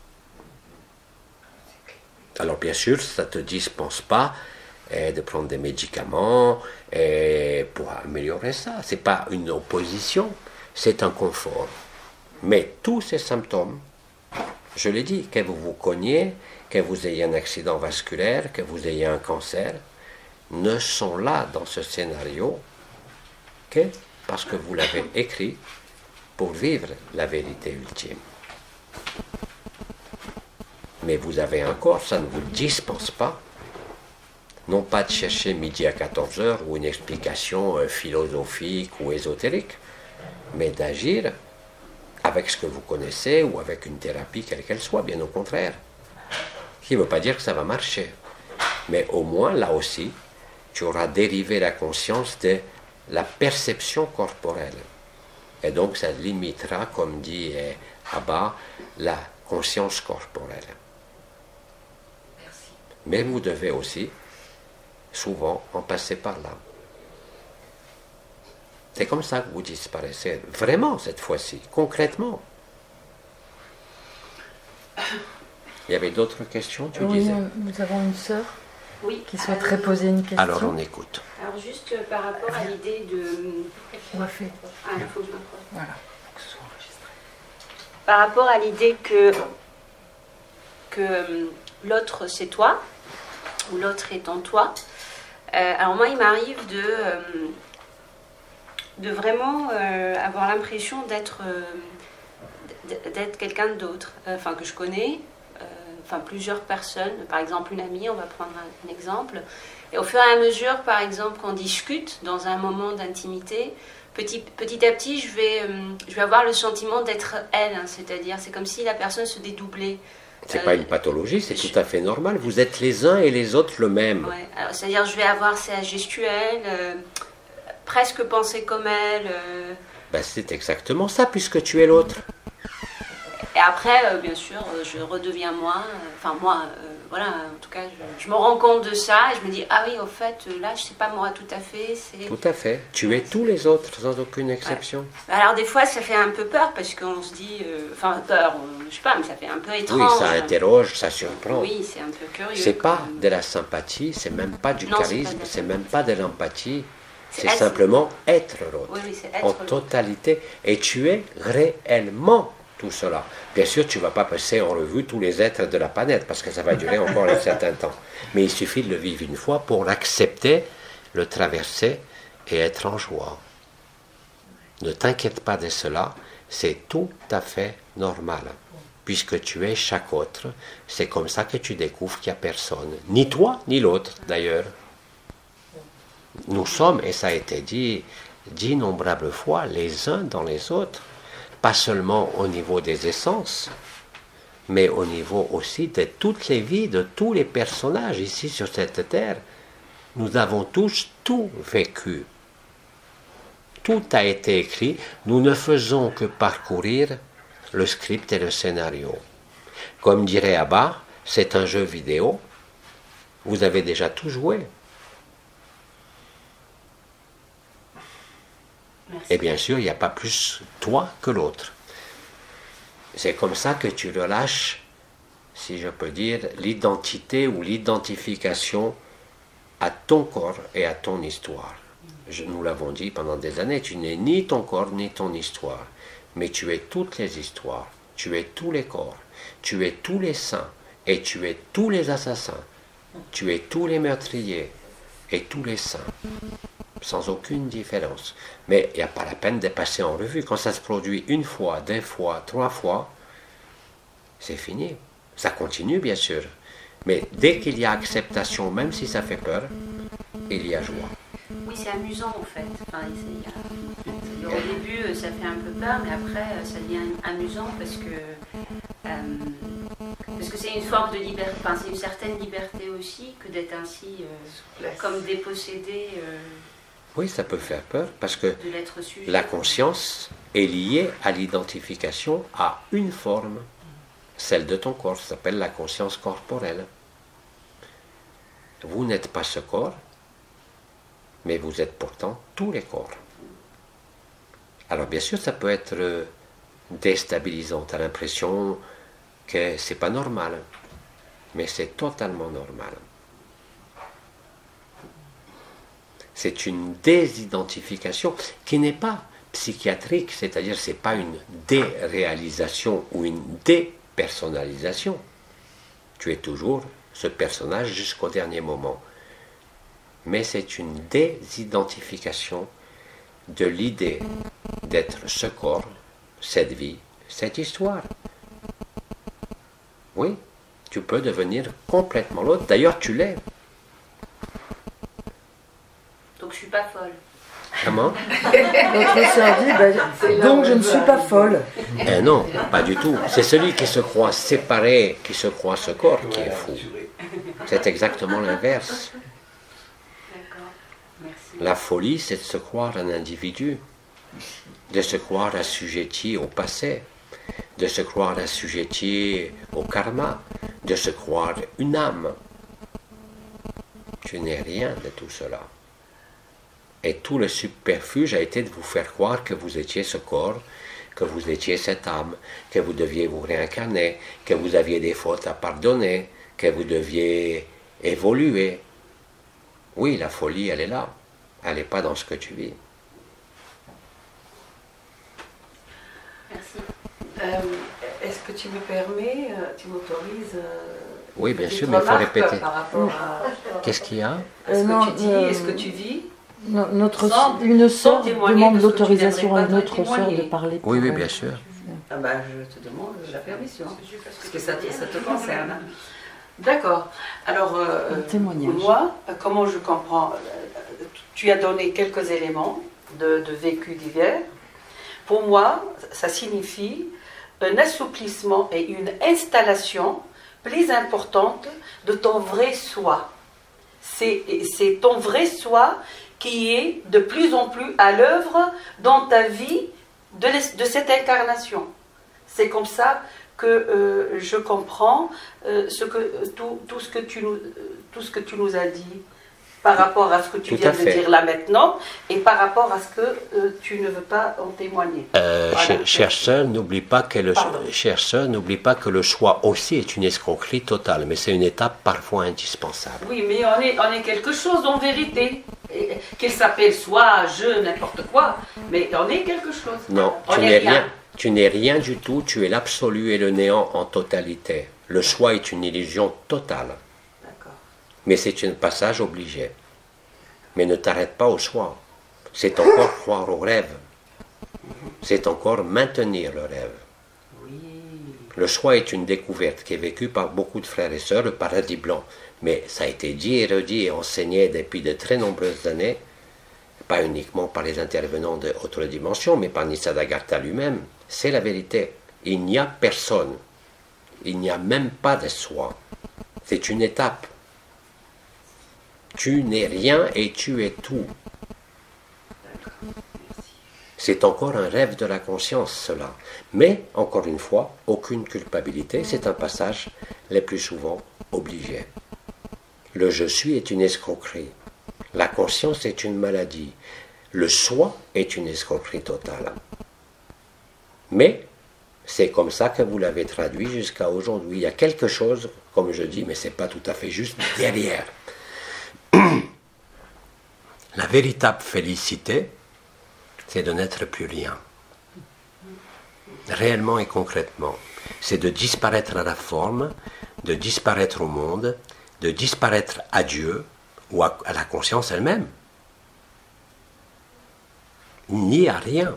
Speaker 1: Alors bien sûr, ça ne te dispense pas de prendre des médicaments pour améliorer ça. Ce n'est pas une opposition, c'est un confort. Mais tous ces symptômes, je l'ai dit, que vous vous cogniez, que vous ayez un accident vasculaire, que vous ayez un cancer, ne sont là dans ce scénario que parce que vous l'avez écrit pour vivre la vérité ultime. Mais vous avez un corps, ça ne vous dispense pas, non pas de chercher midi à 14h ou une explication philosophique ou ésotérique, mais d'agir avec ce que vous connaissez ou avec une thérapie quelle qu'elle soit, bien au contraire. Ce qui ne veut pas dire que ça va marcher. Mais au moins, là aussi, tu auras dérivé la conscience de la perception corporelle. Et donc, ça limitera, comme dit Abba, la conscience corporelle. Mais vous devez aussi, souvent, en passer par là. C'est comme ça que vous disparaissez, vraiment cette fois-ci, concrètement. Il y avait d'autres questions, tu disais?
Speaker 6: Nous avons une sœur qui souhaiterait
Speaker 8: oui.
Speaker 6: poser une question.
Speaker 1: Alors on écoute.
Speaker 8: Alors juste par rapport à l'idée de...
Speaker 6: On va faire.
Speaker 8: Ah, il faut que je me pose.
Speaker 6: Voilà, que ce soit enregistré.
Speaker 8: Par rapport à l'idée que l'autre c'est toi, ou l'autre est en toi, alors moi il m'arrive de vraiment avoir l'impression d'être quelqu'un d'autre, enfin que je connais, enfin plusieurs personnes, par exemple une amie, on va prendre un exemple, et au fur et à mesure, par exemple, qu'on discute dans un moment d'intimité, petit à petit, je vais avoir le sentiment d'être elle, hein, c'est-à-dire c'est comme si la personne se dédoublait.
Speaker 1: C'est pas une pathologie, c'est tout à fait normal. Vous êtes les uns et les autres le même.
Speaker 8: Ouais, c'est-à-dire je vais avoir sa gestuelle, presque penser comme elle.
Speaker 1: Ben, c'est exactement ça, puisque tu es l'autre.
Speaker 8: Et après, bien sûr, je redeviens moi, enfin moi, voilà, en tout cas, je me rends compte de ça et je me dis, ah oui, au fait, là, je sais pas moi tout à fait.
Speaker 1: Tout à fait. Tu es tous les autres, sans aucune exception.
Speaker 8: Ouais. Alors des fois, ça fait un peu peur parce qu'on se dit, enfin peur, je sais pas, mais ça fait un peu étrange.
Speaker 1: Oui, ça interroge, ça surprend.
Speaker 8: Oui, c'est un peu curieux.
Speaker 1: C'est pas de la sympathie, c'est même pas du charisme, c'est même pas de l'empathie. C'est simplement être l'autre,
Speaker 8: oui, c'est être
Speaker 1: en totalité. Et tu es réellement tout cela. Bien sûr, tu ne vas pas passer en revue tous les êtres de la planète, parce que ça va durer encore un certain temps. Mais il suffit de le vivre une fois pour l'accepter, le traverser et être en joie. Ne t'inquiète pas de cela, c'est tout à fait normal. Puisque tu es chaque autre, c'est comme ça que tu découvres qu'il n'y a personne. Ni toi, ni l'autre, d'ailleurs. Nous sommes, et ça a été dit d'innombrables fois, les uns dans les autres, pas seulement au niveau des essences, mais au niveau aussi de toutes les vies, de tous les personnages ici sur cette terre. Nous avons tous tout vécu. Tout a été écrit, nous ne faisons que parcourir le script et le scénario. Comme dirait Abba, c'est un jeu vidéo, vous avez déjà tout joué.
Speaker 8: Merci.
Speaker 1: Et bien sûr, il n'y a pas plus toi que l'autre. C'est comme ça que tu relâches, si je peux dire, l'identité ou l'identification à ton corps et à ton histoire. Nous l'avons dit pendant des années, tu n'es ni ton corps ni ton histoire, mais tu es toutes les histoires, tu es tous les corps, tu es tous les saints et tu es tous les assassins, tu es tous les meurtriers et tous les saints. Sans aucune différence. Mais il n'y a pas la peine de passer en revue. Quand ça se produit une fois, deux fois, trois fois, c'est fini. Ça continue, bien sûr. Mais dès qu'il y a acceptation, même si ça fait peur, il y a joie.
Speaker 8: Oui, c'est amusant en fait. Enfin, au début, ça fait un peu peur, mais après, ça devient amusant parce que c'est une forme de liberté, enfin, c'est une certaine liberté aussi que d'être ainsi comme dépossédé.
Speaker 1: Oui, ça peut faire peur parce que
Speaker 8: de l'être sujet.
Speaker 1: La conscience est liée à l'identification à une forme, celle de ton corps, ça s'appelle la conscience corporelle. Vous n'êtes pas ce corps, mais vous êtes pourtant tous les corps. Alors bien sûr, ça peut être déstabilisant, tu as l'impression que c'est pas normal, mais c'est totalement normal. C'est une désidentification qui n'est pas psychiatrique, c'est-à-dire c'est pas une déréalisation ou une dépersonnalisation. Tu es toujours ce personnage jusqu'au dernier moment. Mais c'est une désidentification de l'idée d'être ce corps, cette vie, cette histoire. Oui, tu peux devenir complètement l'autre. D'ailleurs, tu l'es.
Speaker 8: Donc je suis pas folle.
Speaker 1: Comment?
Speaker 6: Notre sœur dit, donc je ne suis pas folle.
Speaker 1: Eh non, pas du tout. C'est celui qui se croit séparé, qui se croit ce corps, qui est fou. C'est exactement l'inverse.
Speaker 8: D'accord, merci.
Speaker 1: La folie, c'est de se croire un individu, de se croire assujetti au passé, de se croire assujetti au karma, de se croire une âme. Tu n'es rien de tout cela. Et tout le subterfuge a été de vous faire croire que vous étiez ce corps, que vous étiez cette âme, que vous deviez vous réincarner, que vous aviez des fautes à pardonner, que vous deviez évoluer. Oui, la folie, elle est là. Elle n'est pas dans ce que tu vis.
Speaker 8: Merci.
Speaker 9: Est-ce que tu me permets, tu m'autorises
Speaker 1: Oui, bien sûr, mais il faut répéter.
Speaker 9: Par rapport à...
Speaker 1: Qu'est-ce qu'il y a?
Speaker 9: Est-ce que tu dis, est-ce que tu vis?
Speaker 6: Une sœur
Speaker 9: témoigner
Speaker 6: demande
Speaker 9: de ce que tu
Speaker 6: l'autorisation à une
Speaker 9: n'aimerais
Speaker 6: autre
Speaker 9: pas
Speaker 6: sœur de
Speaker 9: témoigner.
Speaker 6: parler.
Speaker 1: Oui, oui, bien sûr.
Speaker 9: Ah bah, je te demande la permission, parce que ça te concerne. D'accord. Alors,
Speaker 6: Un témoignage.
Speaker 9: moi, comment je comprends, tu as donné quelques éléments de vécu divers. Pour moi, ça signifie un assouplissement et une installation plus importante de ton vrai soi. C'est ton vrai soi qui est de plus en plus à l'œuvre dans ta vie de cette incarnation. C'est comme ça que je comprends tout ce que tu nous as dit par rapport à ce que tu
Speaker 1: Tout
Speaker 9: viens
Speaker 1: à
Speaker 9: de
Speaker 1: fait.
Speaker 9: dire là maintenant et par rapport à ce que tu ne veux pas en témoigner. Voilà.
Speaker 1: Chère sœur, n'oublie pas que
Speaker 9: Pardon.
Speaker 1: chère sœur, n'oublie pas que le choix aussi est une escroquerie totale, mais c'est une étape parfois indispensable.
Speaker 9: Oui, mais on est quelque chose en vérité. Qu'il s'appelle soi, je, n'importe quoi, mais on est quelque chose.
Speaker 1: Non,
Speaker 9: on
Speaker 1: tu
Speaker 9: est
Speaker 1: n'es rien. Tu n'es rien du tout, tu es l'absolu et le néant en totalité. Le choix est une illusion totale.
Speaker 9: D'accord.
Speaker 1: Mais c'est un passage obligé. Mais ne t'arrête pas au choix. C'est encore croire au rêve. C'est encore maintenir le rêve. Le choix est une découverte qui est vécue par beaucoup de frères et sœurs, le paradis blanc. Mais ça a été dit et redit et enseigné depuis de très nombreuses années, pas uniquement par les intervenants de autre dimension, mais par Nisargadatta lui-même. C'est la vérité. Il n'y a personne. Il n'y a même pas de soi. C'est une étape. Tu n'es rien et tu es tout. C'est encore un rêve de la conscience, cela. Mais, encore une fois, aucune culpabilité, c'est un passage le plus souvent obligé. Le je suis est une escroquerie. La conscience est une maladie. Le soi est une escroquerie totale. Mais, c'est comme ça que vous l'avez traduit jusqu'à aujourd'hui. Il y a quelque chose, comme je dis, mais ce n'est pas tout à fait juste, derrière. La véritable félicité, c'est de n'être plus rien. Réellement et concrètement. C'est de disparaître à la forme, de disparaître au monde, de disparaître à Dieu ou à la conscience elle-même. Il n'y a rien.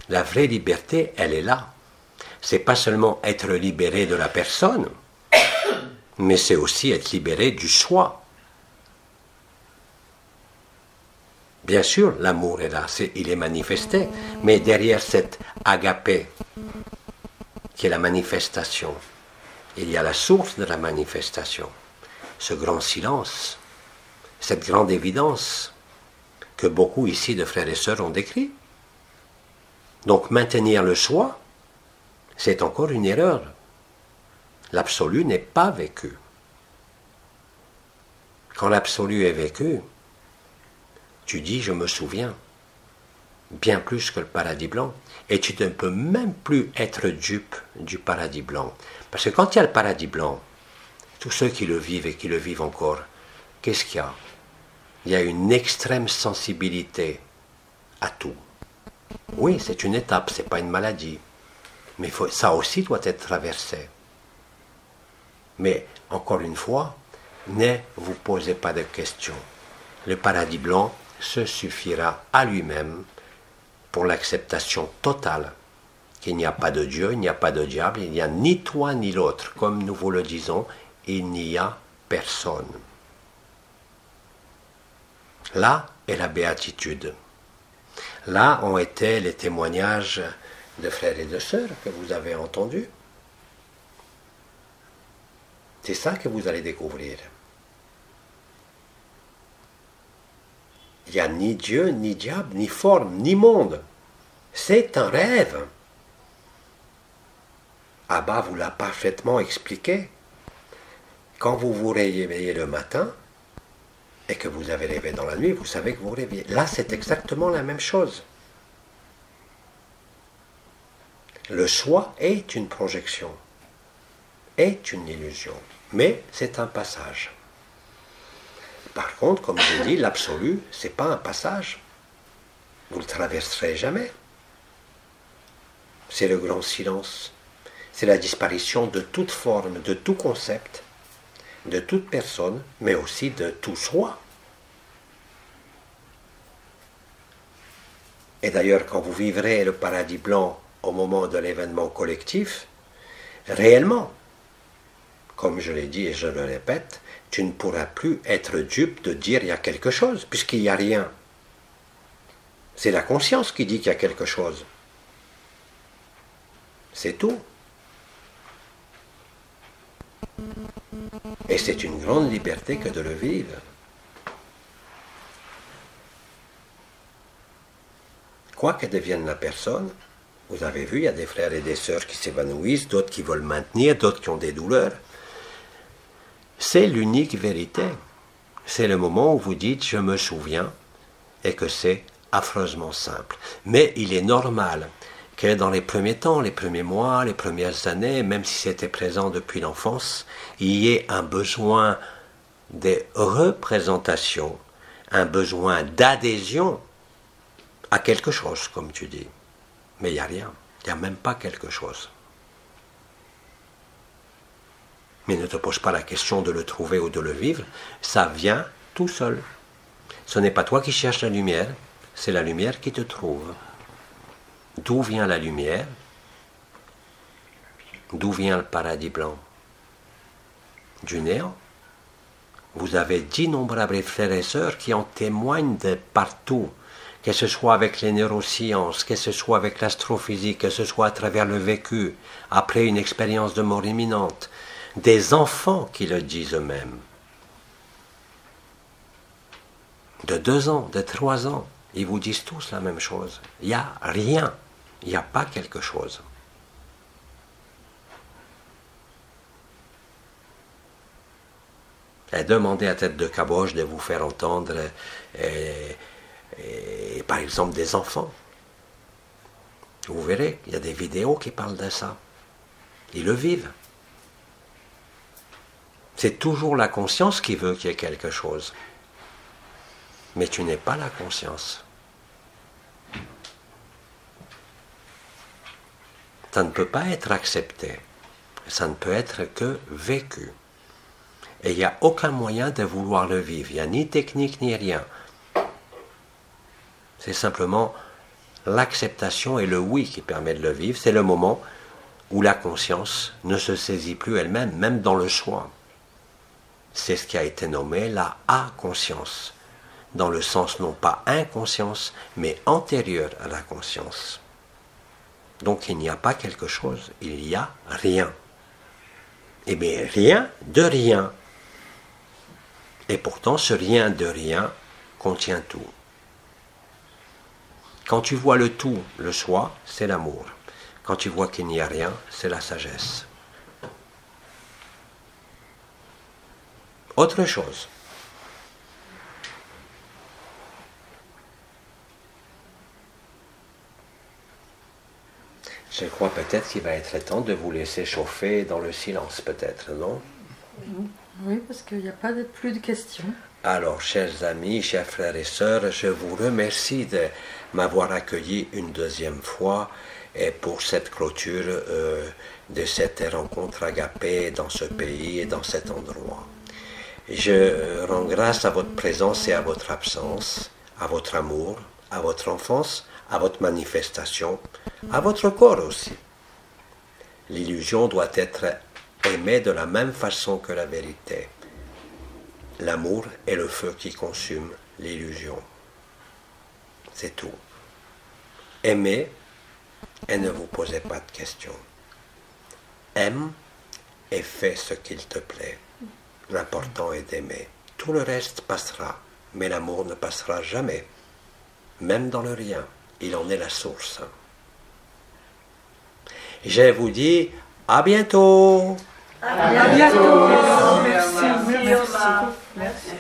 Speaker 1: La vraie liberté, elle est là. C'est pas seulement être libéré de la personne, mais c'est aussi être libéré du soi. Bien sûr, l'amour est là, il est manifesté, mais derrière cet agapé, qui est la manifestation, il y a la source de la manifestation, ce grand silence, cette grande évidence que beaucoup ici de frères et sœurs ont décrit. Donc maintenir le soi, c'est encore une erreur. L'absolu n'est pas vécu. Quand l'absolu est vécu, tu dis, je me souviens, bien plus que le paradis blanc, et tu ne peux même plus être dupe du paradis blanc. Parce que quand il y a le paradis blanc, tous ceux qui le vivent et qui le vivent encore, qu'est-ce qu'il y a? Il y a une extrême sensibilité à tout. Oui, c'est une étape, ce n'est pas une maladie, mais ça aussi doit être traversé. Mais, encore une fois, ne vous posez pas de questions. Le paradis blanc se suffira à lui-même pour l'acceptation totale qu'il n'y a pas de Dieu, il n'y a pas de diable, il n'y a ni toi ni l'autre. Comme nous vous le disons, il n'y a personne. Là est la béatitude. Là ont été les témoignages de frères et de sœurs que vous avez entendus. C'est ça que vous allez découvrir. Il n'y a ni Dieu, ni diable, ni forme, ni monde. C'est un rêve. Abba vous l'a parfaitement expliqué. Quand vous vous réveillez le matin et que vous avez rêvé dans la nuit, vous savez que vous rêviez. Là, c'est exactement la même chose. Le soi est une projection, est une illusion, mais c'est un passage. Par contre, comme je dis, l'absolu, ce n'est pas un passage. Vous ne le traverserez jamais. C'est le grand silence. C'est la disparition de toute forme, de tout concept, de toute personne, mais aussi de tout soi. Et d'ailleurs, quand vous vivrez le paradis blanc au moment de l'événement collectif, réellement, comme je l'ai dit et je le répète, tu ne pourras plus être dupe de dire il y a quelque chose, puisqu'il n'y a rien. C'est la conscience qui dit qu'il y a quelque chose. C'est tout. Et c'est une grande liberté que de le vivre. Quoi que devienne la personne, Vous avez vu, il y a des frères et des sœurs qui s'évanouissent, d'autres qui veulent maintenir, d'autres qui ont des douleurs. C'est l'unique vérité. C'est le moment où vous dites « je me souviens » et que c'est affreusement simple. Mais il est normal que dans les premiers temps, les premiers mois, les premières années, même si c'était présent depuis l'enfance, il y ait un besoin de représentation, un besoin d'adhésion à quelque chose, comme tu dis. Mais il n'y a rien, il n'y a même pas quelque chose. Mais ne te pose pas la question de le trouver ou de le vivre, ça vient tout seul. Ce n'est pas toi qui cherches la lumière, c'est la lumière qui te trouve. D'où vient la lumière? D'où vient le paradis blanc? Du néant. Vous avez d'innombrables frères et sœurs qui en témoignent de partout, que ce soit avec les neurosciences, que ce soit avec l'astrophysique, que ce soit à travers le vécu, après une expérience de mort imminente, des enfants qui le disent eux-mêmes. De 2 ans, de 3 ans, ils vous disent tous la même chose. Il n'y a rien, il n'y a pas quelque chose. Et demandez à tête de caboche de vous faire entendre, par exemple, des enfants. Vous verrez, il y a des vidéos qui parlent de ça. Ils le vivent. C'est toujours la conscience qui veut qu'il y ait quelque chose. Mais tu n'es pas la conscience. Ça ne peut pas être accepté. Ça ne peut être que vécu. Et il n'y a aucun moyen de vouloir le vivre. Il n'y a ni technique ni rien. C'est simplement l'acceptation et le oui qui permet de le vivre. C'est le moment où la conscience ne se saisit plus elle-même, même dans le soi. C'est ce qui a été nommé la A-conscience, dans le sens non pas inconscience, mais antérieure à la conscience. Donc il n'y a pas quelque chose, il y a rien. Eh bien, rien de rien. Et pourtant, ce rien de rien contient tout. Quand tu vois le tout, le soi, c'est l'amour. Quand tu vois qu'il n'y a rien, c'est la sagesse. Autre chose. Je crois peut-être qu'il va être temps de vous laisser chauffer dans le silence, peut-être, non?
Speaker 6: Oui, parce qu'il n'y a pas plus de questions. Alors, chers amis, chers frères et sœurs, je vous remercie de m'avoir accueilli une deuxième fois et pour cette clôture de cette rencontre agapée dans ce pays et dans cet endroit. Je rends grâce à votre présence et à votre absence, à votre amour, à votre enfance, à votre manifestation, à votre corps aussi. L'illusion doit être aimée de la même façon que la vérité. L'amour est le feu qui consume l'illusion. C'est tout. Aimez et ne vous posez pas de questions. Aime et fais ce qu'il te plaît. L'important est d'aimer. Tout le reste passera, mais l'amour ne passera jamais. Même dans le rien, il en est la source. Je vous dis à bientôt.
Speaker 2: À bientôt.
Speaker 9: Merci.
Speaker 2: Merci.